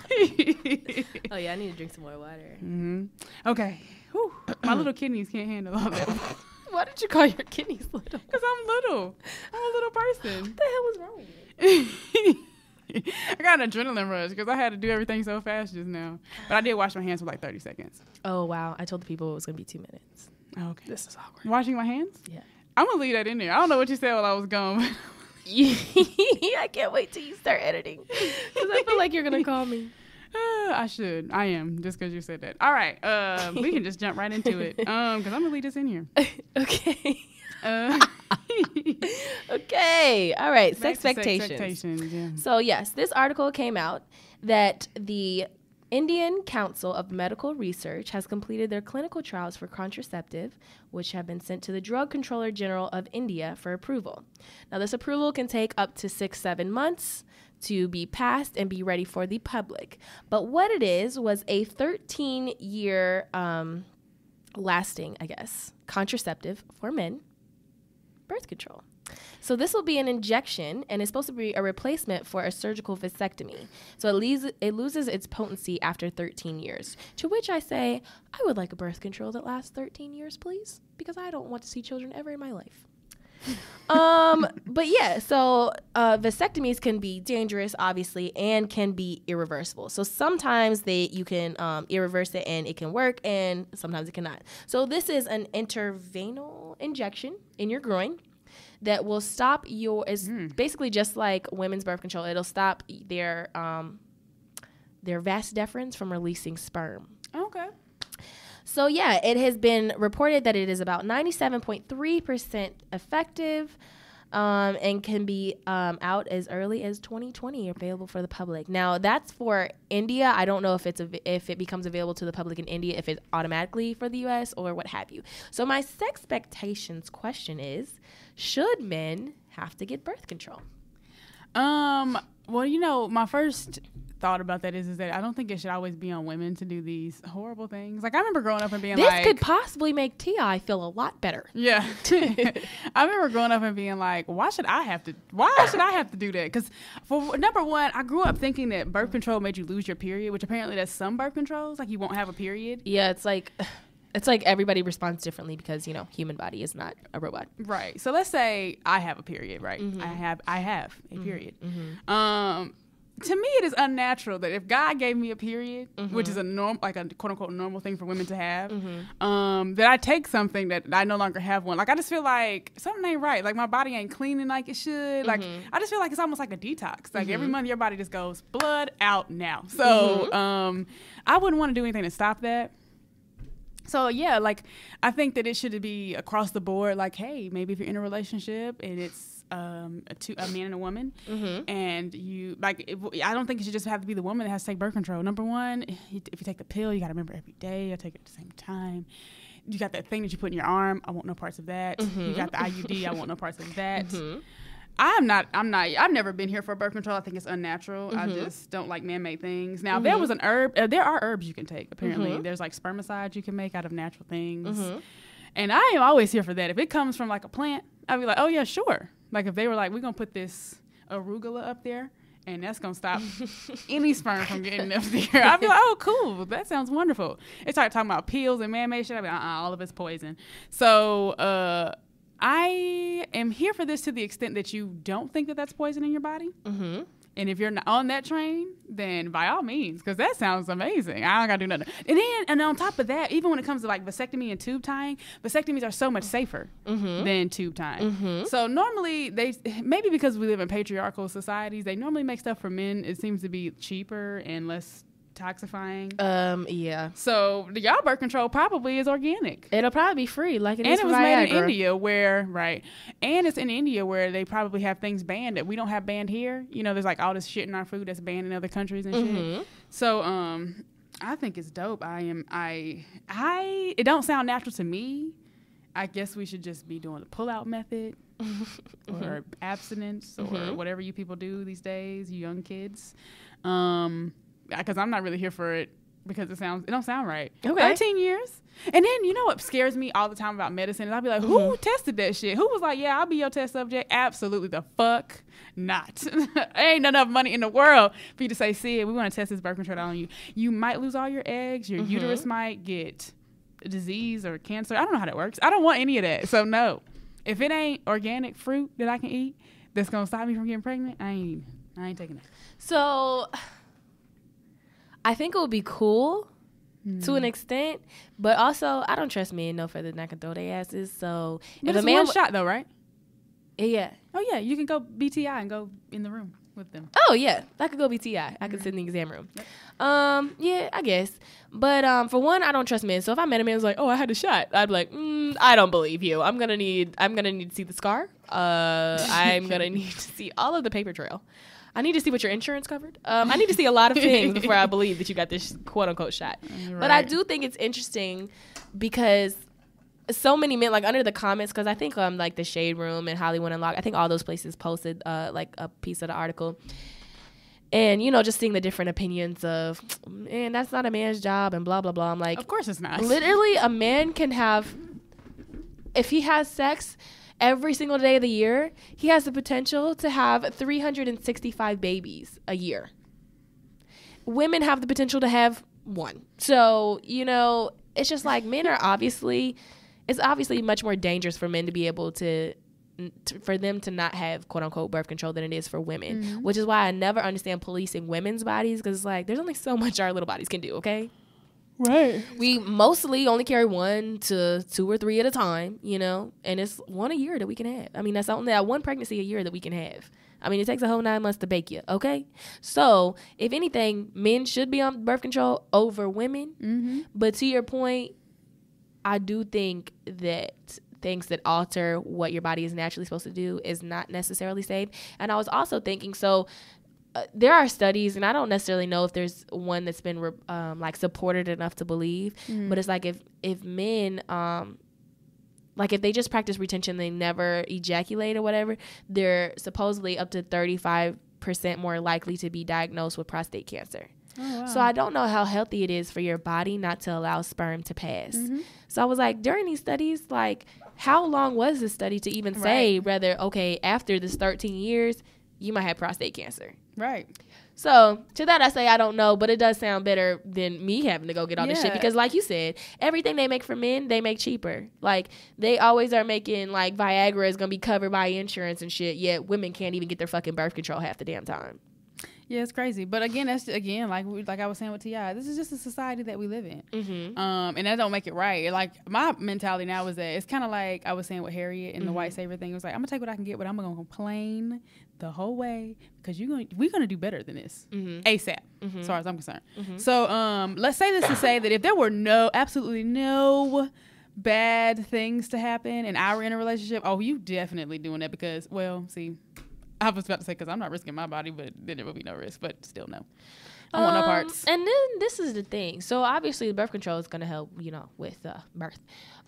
Oh, yeah, I need to drink some more water. Mm-hmm. Okay. Whew. My little kidneys can't handle all that. Why did you call your kidneys little? Because I'm little. I'm a little person. What the hell was wrong with you? I got an adrenaline rush because I had to do everything so fast just now. But I did wash my hands for like 30 seconds. Oh, wow. I told the people it was going to be 2 minutes. Oh, okay. This is awkward. Washing my hands? Yeah. I'm going to leave that in there. I don't know what you said while I was gone. I can't wait till you start editing because I feel like you're going to call me. I should. I am, just because you said that. All right. We can just jump right into it because I'm going to leave this in here. Okay. Okay. All right. Sexpectations. Yeah. So, yes, this article came out that the Indian Council of Medical Research has completed their clinical trials for contraceptive, which have been sent to the Drug Controller General of India for approval. Now, this approval can take up to 6-7 months to be passed and be ready for the public. But what it is was a 13-year lasting, I guess, contraceptive for men, birth control. So this will be an injection, and it's supposed to be a replacement for a surgical vasectomy. So it loses its potency after 13 years, to which I say, I would like a birth control that lasts 13 years, please, because I don't want to see children ever in my life. But yeah, so vasectomies can be dangerous, obviously, and can be irreversible. So sometimes you can irreverse it and it can work, and sometimes it cannot. So this is an intravenous injection in your groin that will stop it's basically just like women's birth control. It'll stop their vas deferens from releasing sperm. Okay. So, yeah, it has been reported that it is about 97.3% effective and can be out as early as 2020, available for the public. Now, that's for India. I don't know if it becomes available to the public in India, if it's automatically for the U.S. or what have you. So my sexpectations question is, should men have to get birth control? Well, my first thought about that is that I don't think it should always be on women to do these horrible things. Like, I remember growing up and being this could possibly make T.I. feel a lot better. Yeah. I remember growing up and being like, why should I have to do that? Because for number one, I grew up thinking that birth control made you lose your period, which apparently that's some birth controls. Like, you won't have a period. Yeah, it's like everybody responds differently because, human body is not a robot. Right. So let's say I have a period, right? Mm-hmm. I have a period. Mm-hmm. To me, it is unnatural that if God gave me a period, mm-hmm. which is a quote unquote normal thing for women to have, mm-hmm. That I take something that I no longer have one. Like, I just feel like something ain't right. Like, my body ain't cleaning like it should. Like, mm-hmm. I I just feel like it's almost like a detox. Like, mm-hmm. every month your body just goes, blood out now. So mm-hmm. I wouldn't want to do anything to stop that. So, yeah, like, I think that it should be across the board. Like, hey, maybe if you're in a relationship and it's a man and a woman, mm-hmm. and I don't think it should just have to be the woman that has to take birth control. Number one, if you take the pill, you got to remember every day. I take it at the same time. You got that thing that you put in your arm. I want no parts of that. Mm-hmm. You got the IUD. I want no parts of that. Mm-hmm. I've never been here for birth control. I think it's unnatural. Mm-hmm. I just don't like man-made things. Now, mm-hmm. if there was an herb, there are herbs you can take, apparently. mm-hmm. There's like spermicides you can make out of natural things. Mm-hmm. And I am always here for that. If it comes from like a plant, I'd be like, oh yeah, sure. Like, if they were like, we're going to put this arugula up there, and that's going to stop any sperm from getting up there, I'd be like, oh, cool. That sounds wonderful. They start talking about pills and man-made shit. I'd be like, all of it's poison. So I am here for this to the extent that you don't think that that's poison in your body. Mm-hmm. And if you're not on that train, then by all means, because that sounds amazing. I don't got to do nothing. And on top of that, even when it comes to like vasectomy and tube tying, vasectomies are so much safer mm-hmm. than tube tying. Mm-hmm. So normally maybe because we live in patriarchal societies, they normally make stuff for men. It seems to be cheaper and less toxifying. Yeah. So the y'all birth control probably is organic. It'll probably be free, like it is and it was Viagra. made in India, and it's in India where they probably have things banned that we don't have banned here. There's like all this shit in our food that's banned in other countries and mm-hmm. shit. So I think it's dope. It don't sound natural to me. I guess we should just be doing the pull-out method mm-hmm. or abstinence or mm-hmm. whatever you people do these days, you young kids. Because I'm not really here for it because it don't sound right. Okay. 13 years. And then, you know what scares me all the time about medicine is I'll be like, mm-hmm. who tested that shit? Who was like, yeah, I'll be your test subject? Absolutely the fuck not. Ain't enough money in the world for you to say, Sid, we want to test this birth control on you. You might lose all your eggs. Your mm-hmm. uterus might get a disease or cancer. I don't know how that works. I don't want any of that. So no. If it ain't organic fruit that I can eat that's going to stop me from getting pregnant, I ain't I ain't taking it. So I think it would be cool to an extent, but also I don't trust men no further than I can throw their asses. So but if it's a man one shot though, right? Yeah. Oh yeah, you can go BTI and go in the room with them. Oh yeah, I could go BTI. I could sit in the exam room. Yep. Yeah, I guess. But for one, I don't trust men. So if I met a man who's like, "Oh, I had a shot," I'd be like, "I don't believe you. I'm gonna need to see the scar. I'm gonna need to see all of the paper trail. I need to see what your insurance covered. I need to see a lot of things before I believe that you got this quote unquote shot." Right. But I do think it's interesting because so many men, like under the comments, because I think like the Shade Room and Hollywood Unlocked, I think all those places posted like a piece of the article. And, you know, just seeing the different opinions of, man, that's not a man's job and blah, blah, blah. I'm like, of course it's not. Literally, a man can have, if he has sex every single day of the year, he has the potential to have 365 babies a year. Women have the potential to have one. So, you know, it's just like men are it's obviously much more dangerous for men to be able to for them to not have quote unquote birth control than it is for women, which is why I never understand policing women's bodies, because like there's only so much our little bodies can do. Okay. Right. We mostly only carry 1 to 2 or 3 at a time, you know, and it's one a year that we can have. I mean, that's only that one pregnancy a year that we can have. I mean, it takes a whole 9 months to bake you. Okay. So if anything, men should be on birth control over women. But to your point, I do think that things that alter what your body is naturally supposed to do is not necessarily safe. And I was also thinking, there are studies, and I don't necessarily know if there's one that's been like supported enough to believe, but it's like if men, like if they just practice retention, they never ejaculate or whatever, they're supposedly up to 35% more likely to be diagnosed with prostate cancer. Oh, wow. So I don't know how healthy it is for your body not to allow sperm to pass. So I was like, during these studies, like, how long was this study to even say whether, okay, after this 13 years, you might have prostate cancer? Right. So to that I say I don't know, but it does sound better than me having to go get all this shit, because like you said, everything they make for men, they make cheaper. Like they always are making like Viagra is going to be covered by insurance and shit, yet women can't even get their fucking birth control half the damn time. Yeah, it's crazy. But again, that's like I was saying with T.I., this is just a society that we live in. And that don't make it right. Like my mentality now is that it's kind of like I was saying with Harriet and the white savior thing. It was like, I'm gonna take what I can get, but I'm gonna complain the whole way because we're gonna do better than this ASAP, as far as I'm concerned. So let's say this to say that if there were absolutely no bad things to happen and I were in a relationship, oh, you definitely doing that because, well, see, I was about to say because I'm not risking my body, but then there would be no risk. But still, no. I want no parts. And then this is the thing. So obviously, the birth control is going to help, you know, with birth.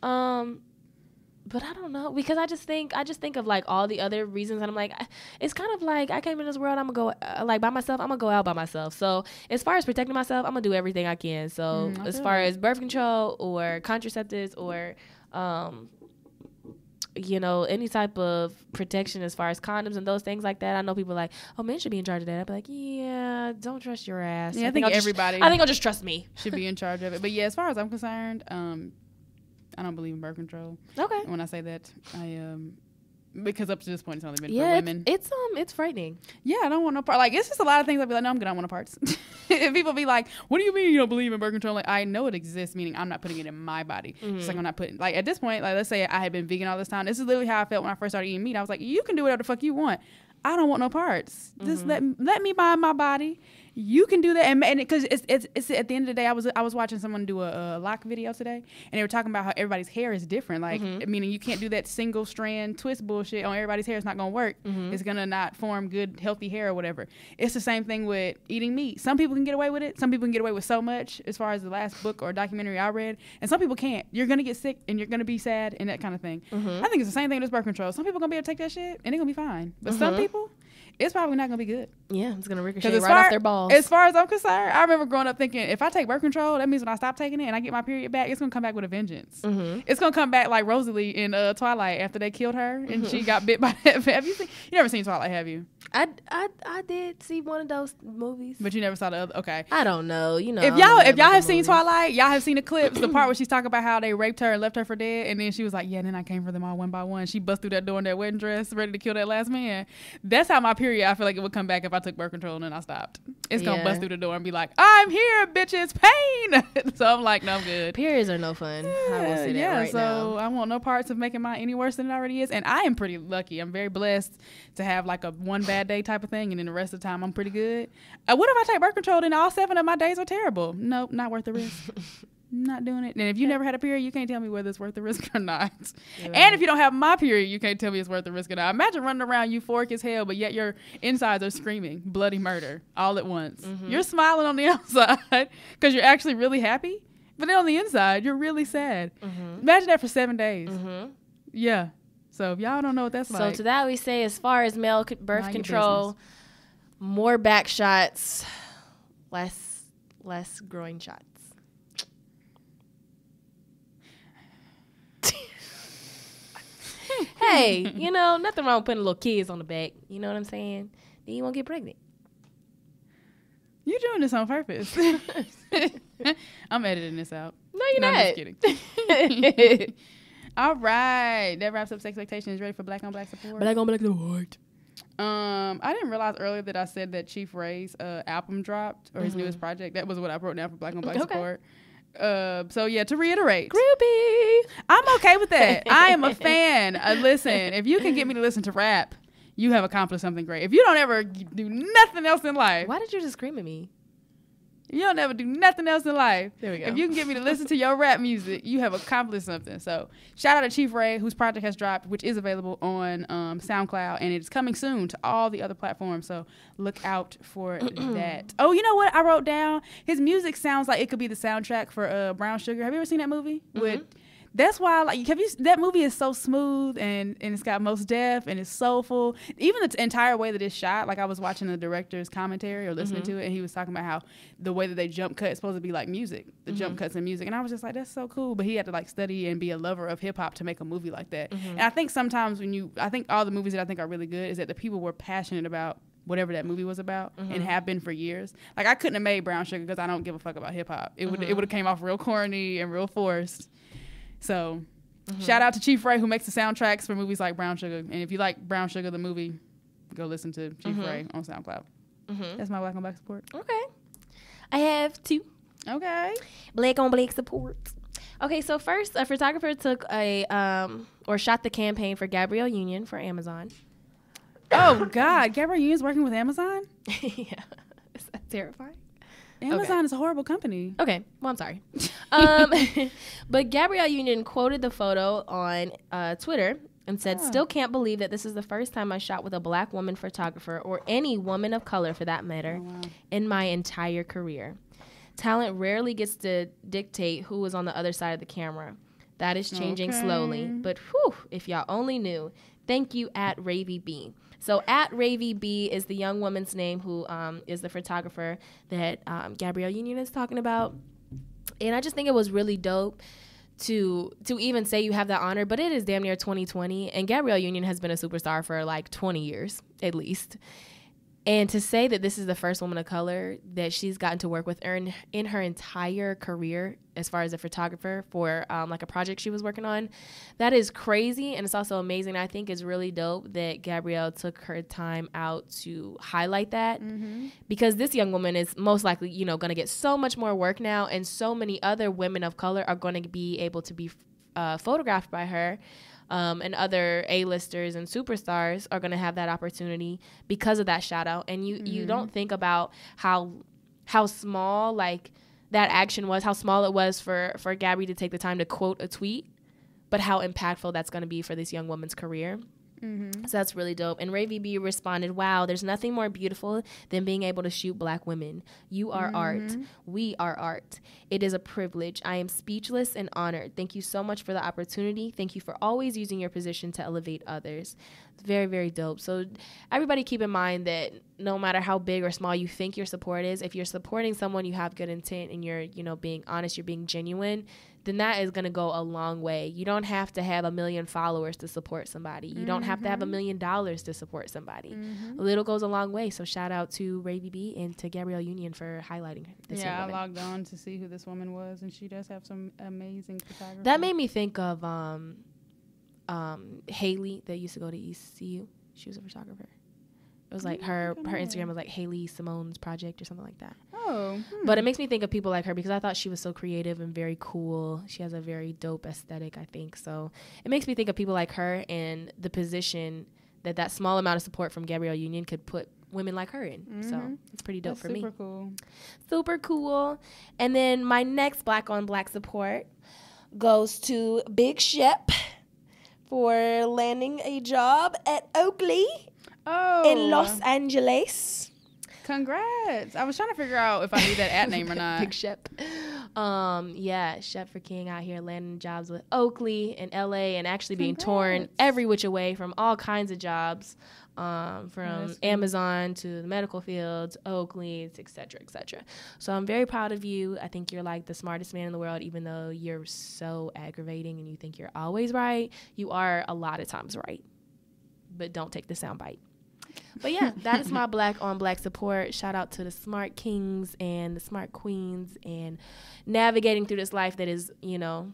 But I don't know, because I just think of like all the other reasons, and I'm like, it's kind of like I came in this world. I'm gonna go like by myself. I'm gonna go out by myself. So as far as protecting myself, I'm gonna do everything I can. So as far as birth control or contraceptives or you know, any type of protection as far as condoms and those things like that. I know people are like, oh, men should be in charge of that. I'd be like, yeah, don't trust your ass. Yeah, I think everybody I'll just trust me. Should be in charge of it. But yeah, as far as I'm concerned, I don't believe in birth control. Okay. When I say that, because up to this point it's only been for women. It's frightening. Yeah, I don't want no part. Like it's just a lot of things I'd be like, no, I'm good. I don't want no parts. If people be like, what do you mean you don't believe in birth control? Like I know it exists, meaning I'm not putting it in my body. Just like I'm not putting, like at this point, like let's say I had been vegan all this time. This is literally how I felt when I first started eating meat. I was like, you can do whatever the fuck you want. I don't want no parts. Just let me mind my body. You can do that, and because it's at the end of the day, I was watching someone do a lock video today, and they were talking about how everybody's hair is different. Like, meaning you can't do that single strand twist bullshit on everybody's hair. It's not gonna work. It's gonna not form good, healthy hair or whatever. It's the same thing with eating meat. Some people can get away with it. Some people can get away with so much, as far as the last book or documentary I read, and some people can't. You're gonna get sick, and you're gonna be sad, and that kind of thing. I think it's the same thing with birth control. Some people gonna be able to take that shit, and they're gonna be fine. But some people, it's probably not gonna be good. Yeah, it's gonna ricochet right off their balls. As far as I'm concerned, I remember growing up thinking, if I take birth control, that means when I stop taking it and I get my period back, it's gonna come back with a vengeance. It's gonna come back like Rosalie in Twilight after they killed her and she got bit by that. Have you never seen Twilight, have you? I did see one of those movies, but you never saw the other. Okay, I don't know. You know, if y'all have seen Twilight, y'all have seen the clips, the part where she's talking about how they raped her and left her for dead, and then she was like, "Yeah, and then I came for them all one by one." She bust through that door in that wedding dress, ready to kill that last man. That's how my period, I feel like it would come back if I took birth control and then I stopped. It's gonna bust through the door and be like, "I'm here, bitches, pain." So I'm like, "No, I'm good." Periods are no fun. I will say that right now. So I want no parts of making mine any worse than it already is, and I am pretty lucky. I'm very blessed to have like a one bad day type of thing, and then the rest of the time I'm pretty good. What if I take birth control and all 7 of my days are terrible? Nope, not worth the risk. Not doing it. And if you never had a period, you can't tell me whether it's worth the risk or not. Yeah. And if you don't have my period, you can't tell me it's worth the risk or not. Imagine running around euphoric as hell, but yet your insides are screaming bloody murder all at once. You're smiling on the outside because you're actually really happy, but then on the inside, you're really sad. Imagine that for 7 days. Yeah. So if y'all don't know what that's like. So to that we say, as far as male birth control, more back shots, less groin shots. Hey, you know, nothing wrong with putting little kids on the back. You know what I'm saying? Then you won't get pregnant. You're doing this on purpose. I'm editing this out. No, you're not. I'm just kidding. All right. That wraps up Sexpectations. Ready for Black on Black support? Black on Black support. I didn't realize earlier that I said that Chief Ray's album dropped, or his newest project. That was what I wrote down for Black on Black support. So yeah, to reiterate, groupie. I'm okay with that. I am a fan. Listen, if you can get me to listen to rap, you have accomplished something great. If you don't ever do nothing else in life, why did you just scream at me? You don't ever do nothing else in life. There we go. If you can get me to listen to your rap music, you have accomplished something. So shout out to Chief Ray, whose project has dropped, which is available on SoundCloud, and it's coming soon to all the other platforms. So look out for that. Oh, you know what I wrote down? His music sounds like it could be the soundtrack for Brown Sugar. Have you ever seen that movie? That's why, like, that movie is so smooth and it's got Mos Def and it's soulful. Even the entire way that it's shot, like I was watching the director's commentary or listening to it, and he was talking about how the way that they jump cut is supposed to be like music, the jump cuts in music. And I was just like, that's so cool. But he had to like study and be a lover of hip hop to make a movie like that. And I think sometimes I think all the movies that I think are really good is that the people were passionate about whatever that movie was about and have been for years. Like I couldn't have made Brown Sugar because I don't give a fuck about hip hop. It would have came off real corny and real forced. So, shout out to Chief Ray, who makes the soundtracks for movies like Brown Sugar. And if you like Brown Sugar, the movie, go listen to Chief Ray on SoundCloud. That's my Black on Black support. Okay. I have 2. Okay. Black on Black support. Okay, so first, a photographer took shot the campaign for Gabrielle Union for Amazon. Oh, God. Gabrielle Union's working with Amazon? Yeah. Is that terrifying? Amazon is a horrible company. Okay. Well, I'm sorry. But Gabrielle Union quoted the photo on Twitter and said, "Still can't believe that this is the first time I shot with a black woman photographer, or any woman of color for that matter, in my entire career. Talent rarely gets to dictate who is on the other side of the camera. That is changing slowly. But whew, if y'all only knew. Thank you, at Ravy B." So at Ravy B is the young woman's name who is the photographer that Gabrielle Union is talking about. And I just think it was really dope to even say you have that honor, but it is damn near 2020, and Gabrielle Union has been a superstar for like 20 years at least. And to say that this is the first woman of color that she's gotten to work with in her entire career as far as a photographer for like a project she was working on, that is crazy. And it's also amazing. I think it's really dope that Gabrielle took her time out to highlight that, because this young woman is most likely, going to get so much more work now, and so many other women of color are going to be able to be photographed by her. And other A-listers and superstars are going to have that opportunity because of that shout out. And you don't think about how small like that action was, how small it was for Gabby to take the time to quote a tweet, but how impactful that's going to be for this young woman's career. So that's really dope. And Ravy B responded, "Wow, there's nothing more beautiful than being able to shoot black women. You are art. We are art. It is a privilege. I am speechless and honored. Thank you so much for the opportunity. Thank you for always using your position to elevate others. Very, very dope. So everybody keep in mind that no matter how big or small you think your support is, if you're supporting someone, you have good intent and you're, you know, being honest, you're being genuine, then that is going to go a long way. You don't have to have 1 million followers to support somebody. You don't have to have $1 million to support somebody. A little goes a long way. So shout out to Ravy B and to Gabrielle Union for highlighting this. Yeah, I logged on to see who this woman was, and she does have some amazing photography. That made me think of Haley that used to go to ECU. She was a photographer. It was like her Instagram was like Haley Simone's Project or something like that. Oh. But it makes me think of people like her because I thought she was so creative and very cool. She has a very dope aesthetic, I think. So it makes me think of people like her and the position that small amount of support from Gabrielle Union could put women like her in. So it's pretty dope for me. Super cool. Super cool. And then my next Black on Black support goes to Big Shep for landing a job at Oakley in Los Angeles. Congrats. I was trying to figure out if I knew that ad name or not. Big Shep. Yeah, Shep for King out here landing jobs with Oakley in LA and actually being torn every which way from all kinds of jobs, from Amazon to the medical fields, Oakley, et cetera, et cetera. So I'm very proud of you. I think you're like the smartest man in the world, even though you're so aggravating and you think you're always right. You are a lot of times right, but don't take the soundbite. But yeah, that is my Black on Black support. Shout out to the smart kings and the smart queens and navigating through this life that is, you know,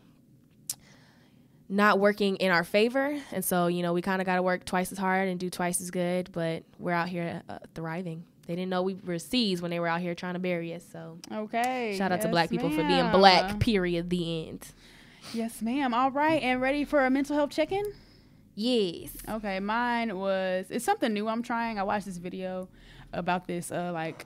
not working in our favor. And so, you know, we kind of got to work twice as hard and do twice as good, but we're out here thriving. They didn't know we were seas when they were out here trying to bury us. So shout out to Black people for being black, period, the end. Yes, ma'am. All right. And ready for a mental health check-in? Yes. Okay, mine it's something new I'm trying. I watched this video about this like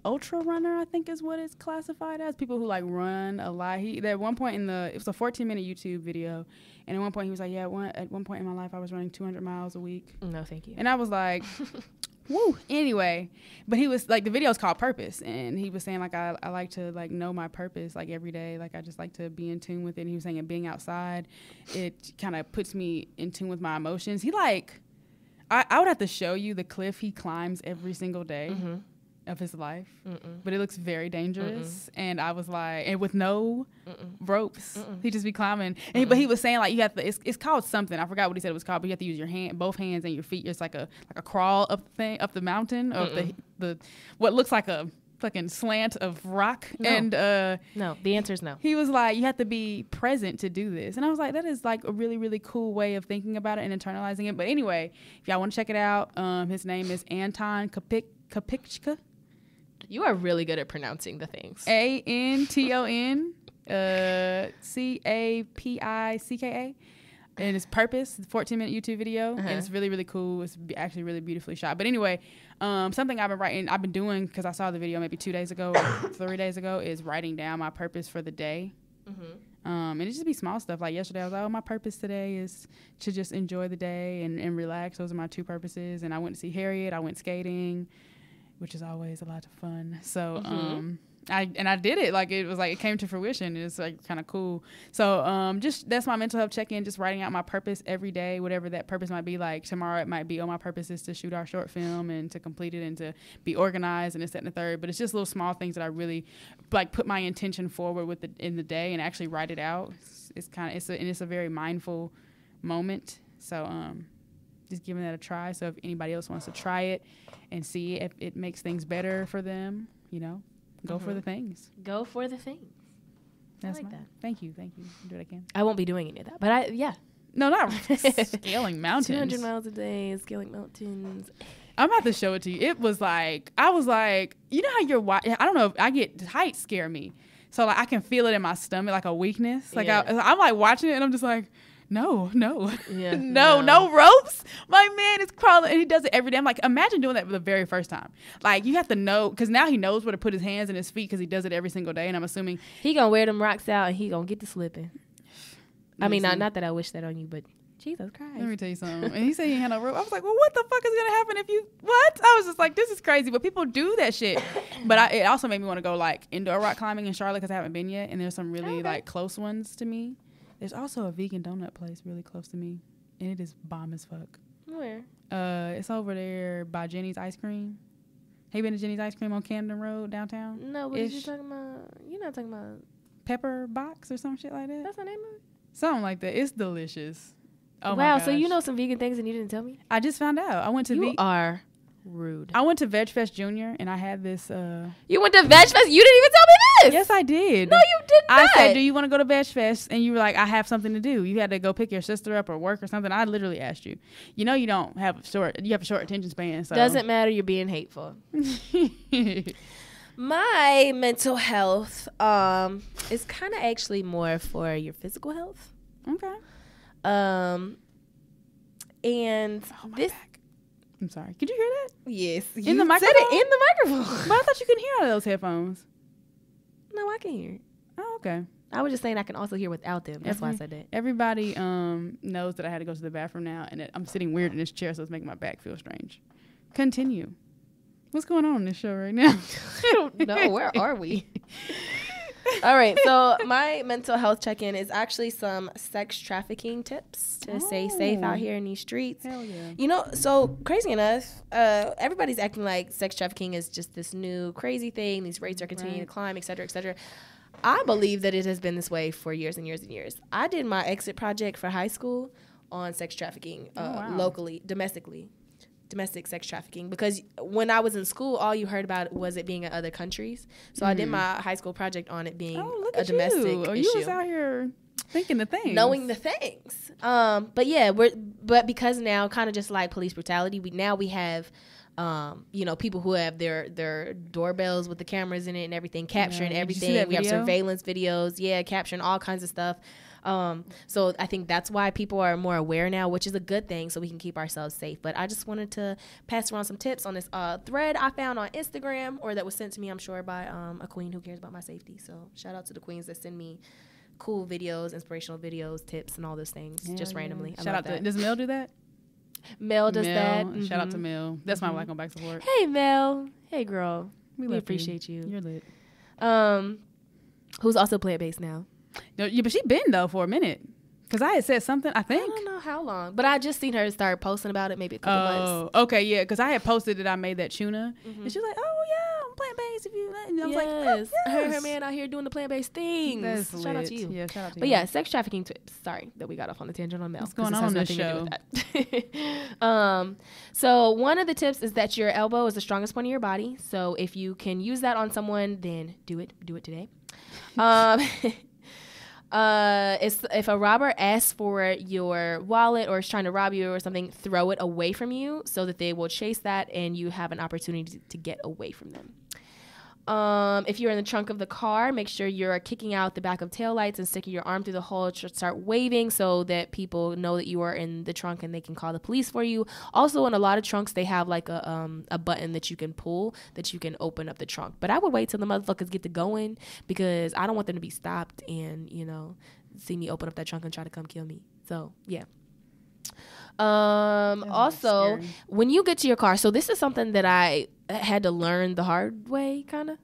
ultra runner, I think is what it's classified as. People who like run a lot. At one point it was a 14-minute YouTube video, and at one point he was like, yeah, at one point in my life I was running 200 miles a week. No, thank you. And I was like, woo. Anyway, but he was like, the video is called Purpose, and he was saying like I like to like know my purpose like every day. Like I just like to be in tune with it. And he was saying being outside, it kind of puts me in tune with my emotions. He like, I would have to show you the cliff he climbs every single day of his life, but it looks very dangerous. And I was like, and with no ropes, he just be climbing. And but he was saying like you have to, it's called something, I forgot what he said it was called, but you have to use your both hands and your feet. It's like a crawl up the mountain of the what looks like a fucking slant of rock. No. And no, the answer is no. He was like, you have to be present to do this. And I was like, that is like a really, really cool way of thinking about it and internalizing it. But anyway, if y'all want to check it out, his name is Anton Kapichka. You are really good at pronouncing the things. Anton Capicka. And it's Purpose, 14-minute YouTube video. And it's really, really cool. It's actually really beautifully shot. But anyway, something I've been doing, because I saw the video maybe 2 days ago or 3 days ago, is writing down my purpose for the day. And it just be small stuff. Like yesterday, I was like, oh, my purpose today is to just enjoy the day and relax. Those are my 2 purposes. And I went to see Harriet. I went skating, which is always a lot of fun. So I did it. Like it was like it came to fruition. It's like kind of cool. So just that's my mental health check-in, just writing out my purpose every day, whatever that purpose might be. Like tomorrow it might be, oh, my purpose is to shoot our short film and to complete it and to be organized and this, that, and the third. But it's just little small things that I really like put my intention forward in the day and actually write it out. It's a very mindful moment. So just giving that a try. So if anybody else wants to try it and see if it makes things better for them, you know, go for the things. Go for the things. That's I like that. Thank you. Do it again. I won't be doing any of that, but No, not scaling mountains. 200 miles a day, scaling mountains. I'm about to show it to you. It was like, I was like, you know how I don't know, I get heights scare me. So like I can feel it in my stomach, like a weakness. Like I'm like watching it and I'm just like, no, yeah, no ropes. My man is crawling and he does it every day. I'm like, imagine doing that for the very first time. Like you have to know, because now he knows where to put his hands and his feet because he does it every single day. And I'm assuming he gonna wear them rocks out and he gonna get to slipping. I mean, not that I wish that on you, but Jesus Christ. Let me tell you something. And he said he had no rope. I was like, well, what the fuck is gonna happen if you what? I was just like, this is crazy. But people do that shit. But it also made me want to go like indoor rock climbing in Charlotte because I haven't been yet. And there's some really like close ones to me. There's also a vegan donut place really close to me, and it is bomb as fuck. Where? It's over there by Jenny's Ice Cream. Have you been to Jenny's Ice Cream on Camden Road downtown? No, what are you talking about? You're not talking about Pepper Box or some shit like that? That's the name of it? Something like that. It's delicious. Oh wow, my gosh. so you know some vegan things and you didn't tell me? I just found out. I went to You are rude. I went to Veg Fest Junior and I had this You went to Veg Fest? You didn't even tell me this. Yes, I did. No, you did not. I said, do you want to go to Veg Fest? And you were like, I have something to do. You had to go pick your sister up or work or something. I literally asked you. You know you have a short attention span. So. Doesn't matter, you're being hateful. My mental health is kind of actually more for your physical health. Okay. And this back. I'm sorry. Could you hear that? Yes. In the microphone? Said it in the microphone. But I thought you couldn't hear out of those headphones. No, I can hear it. Oh, okay. I was just saying I can also hear without them. That's why I said that. Everybody knows that I had to go to the bathroom now, and that I'm sitting weird in this chair, so it's making my back feel strange. Continue. What's going on in this show right now? I don't know. Where are we? All right. So my mental health check-in is actually some sex trafficking tips to stay safe out here in these streets. Hell yeah. You know, so crazy enough, everybody's acting like sex trafficking is just this new crazy thing. These rates are continuing to climb, et cetera, et cetera. I believe that it has been this way for years and years and years. I did my exit project for high school on sex trafficking locally, domestic sex trafficking, because when I was in school, all you heard about was it being in other countries. So I did my high school project on it being a domestic issue. You was out here thinking the things. Knowing the things. But yeah, but because now kind of just like police brutality, we have people who have their doorbells with the cameras in it and everything, capturing everything. We have surveillance videos, capturing all kinds of stuff. So I think that's why people are more aware now, which is a good thing, so we can keep ourselves safe. But I just wanted to pass around some tips on this thread I found on Instagram, or that was sent to me, I'm sure, by a queen who cares about my safety. So shout out to the queens that send me cool videos, inspirational videos, tips, and all those things randomly. Shout out to, does Mel do that? Mel does that. Shout out to Mel. That's my Black on Black support. Hey, Mel. Hey, girl. We appreciate you. You're lit. Who's also plant-based now. No, yeah, but she been though for a minute, because I had said something. I think I don't know how long, but I just seen her start posting about it maybe a couple months. Oh, okay, yeah, because I had posted that I made that tuna, and she was like, "Oh yeah, I'm plant-based." If you, and I was like, "Oh, yes." Her man out here doing the plant-based things. That's shout out to you. Yeah, shout out to you. But yeah, sex trafficking tips. Sorry that we got off on the tangent on Mel. What's going on this show? So one of the tips is that your elbow is the strongest point of your body. So if you can use that on someone, then do it. Do it today. If a robber asks for your wallet or is trying to rob you or something, throw it away from you so that they will chase that and you have an opportunity to get away from them. If you're in the trunk of the car, make sure you're kicking out the back of taillights and sticking your arm through the hole to start waving so that people know that you are in the trunk and they can call the police for you. Also, in a lot of trunks, they have like a button that you can pull that you can open up the trunk. But I would wait till the motherfuckers get to going, because I don't want them to be stopped and, see me open up that trunk and try to come kill me. So, yeah. Also, when you get to your car, so this is something that I had to learn the hard way, kind of.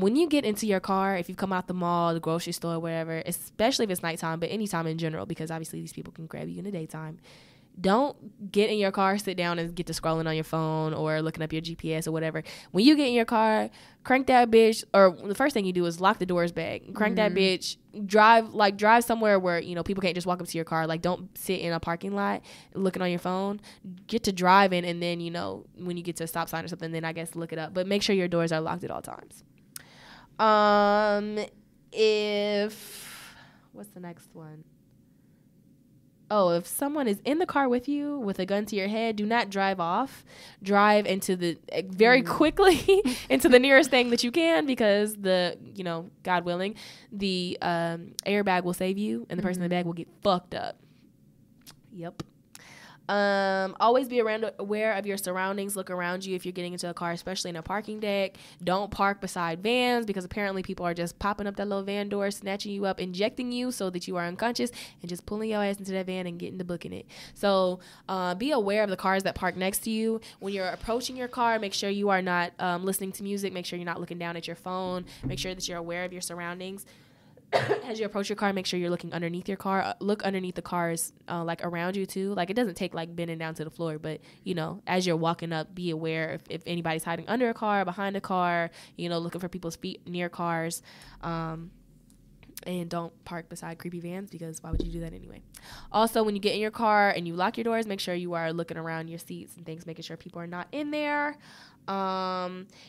When you get into your car, if you come out the mall, the grocery store, wherever, especially if it's nighttime, but anytime in general, because obviously these people can grab you in the daytime, don't get in your car, sit down and get to scrolling on your phone or looking up your GPS or whatever. When you get in your car, crank that bitch, or the first thing you do is lock the doors back, crank that bitch, drive somewhere where, people can't just walk up to your car. Like, don't sit in a parking lot looking on your phone. Get to driving, and then, when you get to a stop sign or something, then I guess look it up. But make sure your doors are locked at all times. What's the next one? Oh, if someone is in the car with you with a gun to your head, do not drive off. Drive into very quickly into the nearest thing that you can, because God willing, the airbag will save you and the person in the bag will get fucked up. Yep. Always be aware of your surroundings. Look around you if you're getting into a car, especially in a parking deck. Don't park beside vans, because apparently people are just popping up that little van door, snatching you up, injecting you so that you are unconscious, and just pulling your ass into that van and getting the book in it. So be aware of the cars that park next to you. When you're approaching your car, make sure you are not listening to music. Make sure you're not looking down at your phone. Make sure that you're aware of your surroundings. as you approach your car, make sure you're looking underneath your car. Look underneath the cars, like around you too. Like it doesn't take like bending down to the floor, but you know, as you're walking up, be aware if anybody's hiding under a car, behind a car, you know, looking for people's feet near cars. And don't park beside creepy vans, because why would you do that anyway? Also, when you get in your car and you lock your doors, make sure you are looking around your seats and things, making sure people are not in there.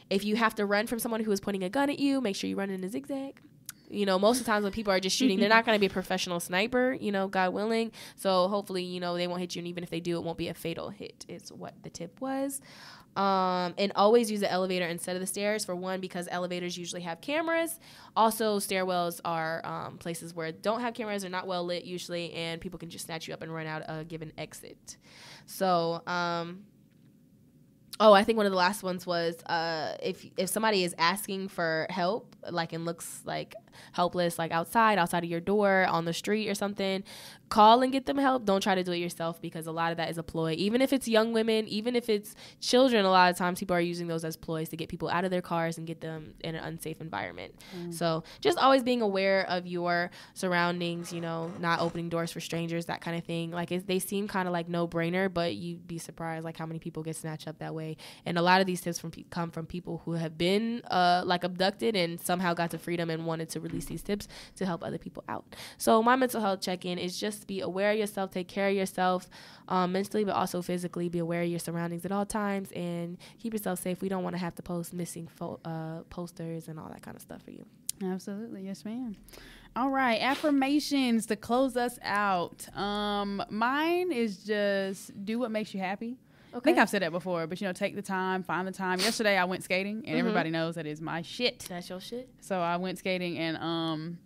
If you have to run from someone who is pointing a gun at you, make sure you run in a zigzag. You know, most of the times when people are just shooting, they're not going to be a professional sniper, you know, God willing. So hopefully, you know, they won't hit you. And even if they do, it won't be a fatal hit, is what the tip was. And always use the elevator instead of the stairs, for one, because elevators usually have cameras. Also, stairwells are places where don't have cameras, they're not well lit usually, and people can just snatch you up and run out a given exit. So, I think one of the last ones was if somebody is asking for help, like, and looks like helpless, like outside of your door, on the street or something, call and get them help. Don't try to do it yourself, because a lot of that is a ploy. Even if it's young women, even if it's children, a lot of times people are using those as ploys to get people out of their cars and get them in an unsafe environment. So just always being aware of your surroundings, you know, not opening doors for strangers, that kind of thing. Like, they seem kind of like no-brainer, but you'd be surprised like how many people get snatched up that way. And a lot of these tips come from people who have been like abducted and somehow got to freedom and wanted to release these tips to help other people out. So my mental health check-in is just be aware of yourself, take care of yourself mentally, but also physically. Be aware of your surroundings at all times and keep yourself safe. We don't want to have to post missing posters and all that kind of stuff for you. Absolutely. Yes, ma'am. All right. Affirmations to close us out. Mine is just do what makes you happy. Okay. I think I've said that before, but, you know, take the time, find the time. Yesterday I went skating, and everybody knows that is my shit. That's your shit? So I went skating, and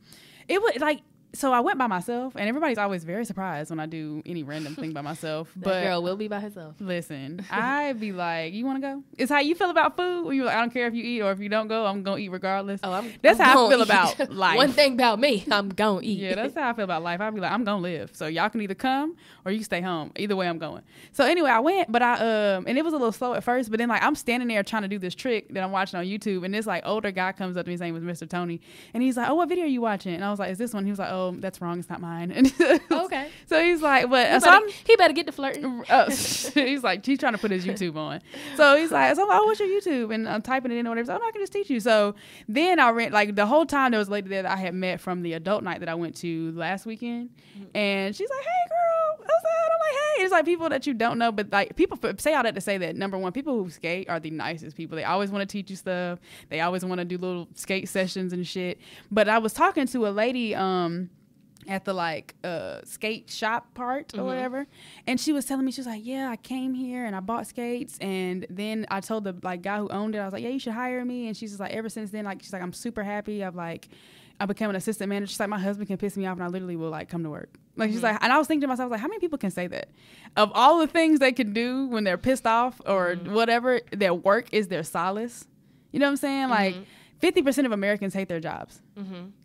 it was like, so I went by myself, and everybody's always very surprised when I do any random thing by myself. That girl will be by herself. Listen, I'd be like, you want to go? It's how you feel about food. When you're like, I don't care if you eat, or if you don't go, I'm going to eat regardless. That's how I feel about life. One thing about me, I'm going to eat. Yeah, that's how I feel about life. I'd be like, I'm going to live. So y'all can either come or you can stay home. Either way, I'm going. So anyway, I went, but and it was a little slow at first, but then like I'm standing there trying to do this trick that I'm watching on YouTube, and this like older guy comes up to me, his name was Mr. Tony, and he's like, oh, what video are you watching? And I was like, is this one? He was like, oh, that's wrong. It's not mine. And okay. So he's like, but he better get to flirting. He's like, he's trying to put his YouTube on. So he's like, so oh, what's your YouTube? And I'm typing it in or whatever. So no, I can just teach you. So then I ran, like the whole time there was a lady there that I had met from the adult night that I went to last weekend, and she's like, hey girl, what's up? I'm like, hey. It's like people that you don't know, but like people say all that to say that, number one, people who skate are the nicest people. They always want to teach you stuff. They always want to do little skate sessions and shit. But I was talking to a lady at the like skate shop part or whatever, and she was telling me, she was like, yeah, I came here and I bought skates, and then I told the like guy who owned it, I was like, yeah, you should hire me. And she's just like, ever since then, like, she's like, I'm super happy. I became an assistant manager. She's like, my husband can piss me off and I literally will like come to work. Like, she's like, and I was thinking to myself, like, how many people can say that? Of all the things they can do when they're pissed off or whatever, their work is their solace. You know what I'm saying? Like 50% of Americans hate their jobs.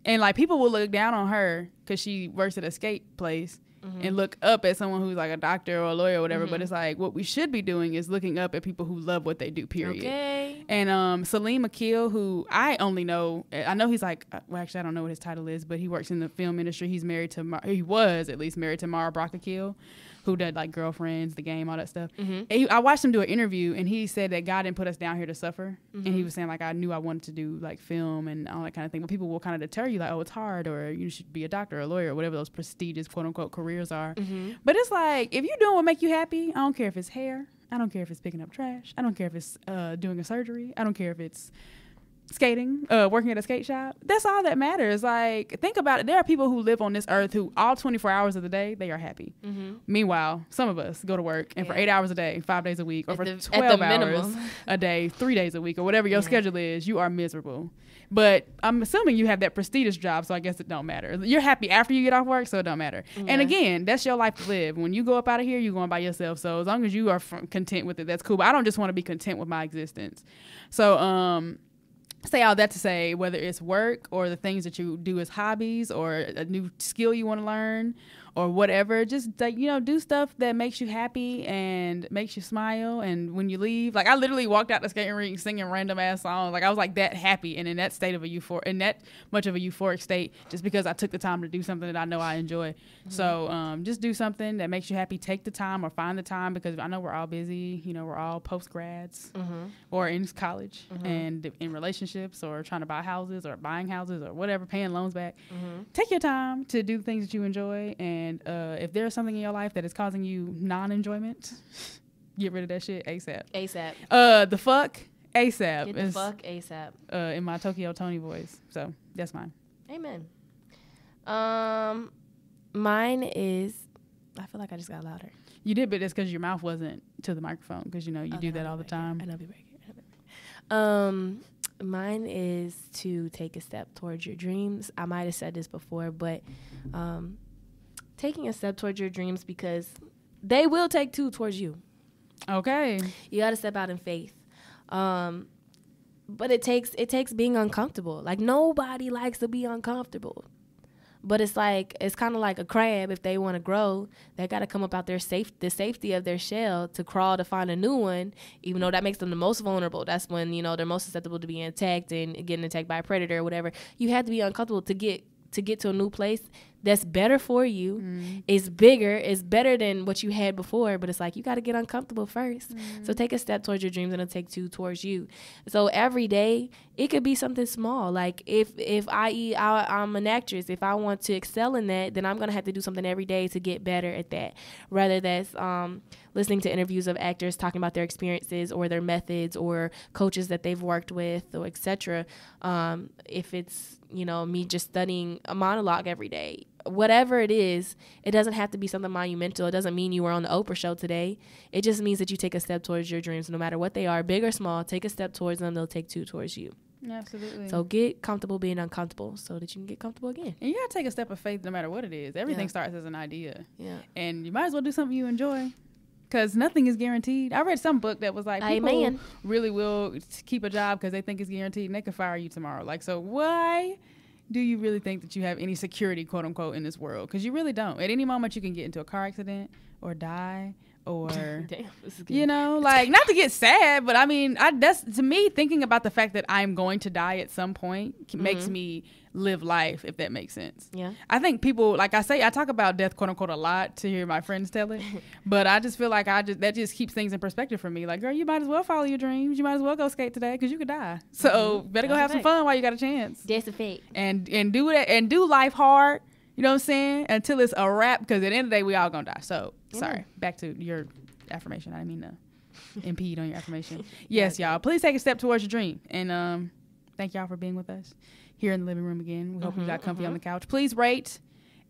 And like people will look down on her because she works at a skate place and look up at someone who's like a doctor or a lawyer or whatever. But it's like, what we should be doing is looking up at people who love what they do, period. Okay. And Salim Akil, who I only know, I know he's like, well, actually, I don't know what his title is, but he works in the film industry. He's married to, he was at least married to Mara Brock Akil, who did like Girlfriends, The Game, all that stuff. I watched him do an interview, and he said that God didn't put us down here to suffer. And he was saying like, I knew I wanted to do like film and all that kind of thing, but people will kind of deter you like, oh, it's hard, or you should be a doctor or a lawyer or whatever those prestigious quote unquote careers are. But it's like, if you're doing what make you happy, I don't care if it's hair, I don't care if it's picking up trash, I don't care if it's doing a surgery, I don't care if it's skating, working at a skate shop. That's all that matters. Like, think about it. There are people who live on this earth who all 24 hours of the day, they are happy. Meanwhile, some of us go to work and for 8 hours a day, 5 days a week, or for 12 hours a day, 3 days a week, or whatever your schedule is, you are miserable. But I'm assuming you have that prestigious job, so I guess it don't matter. You're happy after you get off work, so it don't matter. And again, that's your life to live. When you go up out of here, you're going by yourself. So as long as you are content with it, that's cool. But I don't just want to be content with my existence. So, say all that to say, whether it's work or the things that you do as hobbies or a new skill you want to learn or whatever, just like, you know, do stuff that makes you happy and makes you smile. And when you leave, like I literally walked out the skating rink singing random ass songs. Like I was like that happy and in that state of a in that much of a euphoric state, just because I took the time to do something that I know I enjoy. Mm-hmm. So just do something that makes you happy. Take the time or find the time, because I know we're all busy. You know, we're all post grads or in college and in relationships or trying to buy houses or buying houses or whatever, paying loans back. Take your time to do things that you enjoy. And if there's something in your life that is causing you non-enjoyment, get rid of that shit ASAP. ASAP. The fuck ASAP. Get the fuck ASAP. In my Tokyo Tony voice. So that's mine. Amen. Mine is, I feel like I just got louder. You did, but it's because your mouth wasn't to the microphone, because you know you do that all the time. I know, be right here. Mine is to take a step towards your dreams. I might have said this before, but taking a step towards your dreams, because they will take two towards you. Okay. You got to step out in faith. But it takes being uncomfortable. Like, nobody likes to be uncomfortable. But it's like, it's kind of like a crab. If they want to grow, they got to come up out the safety of their shell to crawl to find a new one, even though that makes them the most vulnerable. That's when, you know, they're most susceptible to being attacked and getting attacked by a predator or whatever. You have to be uncomfortable to get to a new place that's better for you. It's bigger, it's better than what you had before, but it's like you got to get uncomfortable first. So take a step towards your dreams, and it'll take two towards you. So every day it could be something small. Like if I'm an actress, if I want to excel in that, then I'm gonna have to do something every day to get better at that. Whether that's listening to interviews of actors talking about their experiences or their methods or coaches that they've worked with, or etc. If it's, you know, me just studying a monologue every day, whatever it is, it doesn't have to be something monumental. It doesn't mean you were on the Oprah show today. It just means that you take a step towards your dreams, no matter what they are, big or small. Take a step towards them. They'll take two towards you. Absolutely. So get comfortable being uncomfortable so that you can get comfortable again. And you got to take a step of faith no matter what it is. Everything starts as an idea. Yeah. And you might as well do something you enjoy, because nothing is guaranteed. I read some book that was like, people really will keep a job because they think it's guaranteed, and they could fire you tomorrow. Like, so why do you really think that you have any security, quote unquote, in this world? Because you really don't. At any moment you can get into a car accident or die or, damn, you know, like, not to get sad, but I mean, that's, to me, thinking about the fact that I'm going to die at some point makes me live life, if that makes sense. Yeah. I think people, like I say, I talk about death, quote unquote, a lot to hear my friends tell it, but I just feel like that just keeps things in perspective for me. Like, girl, you might as well follow your dreams. You might as well go skate today, because you could die. So better go have some fun while you got a chance. That's a fate. And do that, and do life hard. You know what I'm saying? Until it's a wrap, because at the end of the day, we all gonna die. So sorry. Back to your affirmation. I didn't mean to impede on your affirmation. Yes, y'all. Please take a step towards your dream. And thank y'all for being with us here in the living room again. We hope you got comfy on the couch. Please rate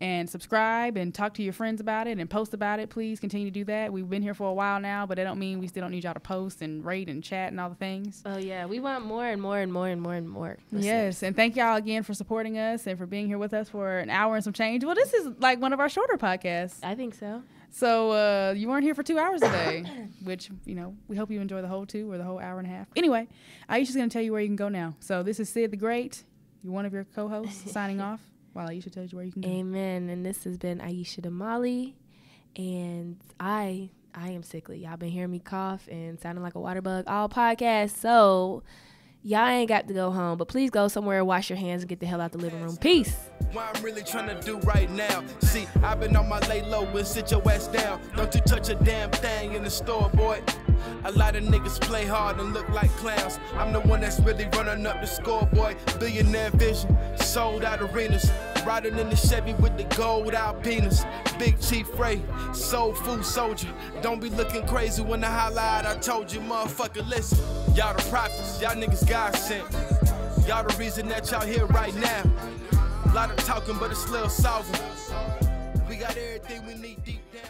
and subscribe and talk to your friends about it and post about it. Please continue to do that. We've been here for a while now, but that don't mean we still don't need y'all to post and rate and chat and all the things. Oh yeah, we want more and more and more and more and more listeners. Yes, and thank y'all again for supporting us and for being here with us for an hour and some change. Well, this is like one of our shorter podcasts. I think so. So you weren't here for 2 hours today, which, you know, we hope you enjoy the whole 2 or the whole hour and a half. Anyway, Aisha's going to tell you where you can go now. So this is Sid the Great, one of your co-hosts, signing off while Aisha tells you where you can go. Amen. And this has been Aisha Damali, and I am sickly. Y'all been hearing me cough and sounding like a water bug all podcast. So y'all ain't got to go home, but please go somewhere, wash your hands, and get the hell out the living room. Peace. What I'm really trying to do right now. See, I've been on my lay low and sit your ass down. Don't you touch a damn thing in the store, boy. A lot of niggas play hard and look like clowns. I'm the one that's really running up the score, boy. Billionaire vision, sold out arenas. Riding in the Chevy with the gold Alpinas. Big Chief Ray, soul food soldier. Don't be looking crazy when I holla out. I told you, motherfucker, listen. Y'all the prophets, y'all niggas God sent. Y'all the reason that y'all here right now. A lot of talking, but it's little solving. We got everything we need deep down.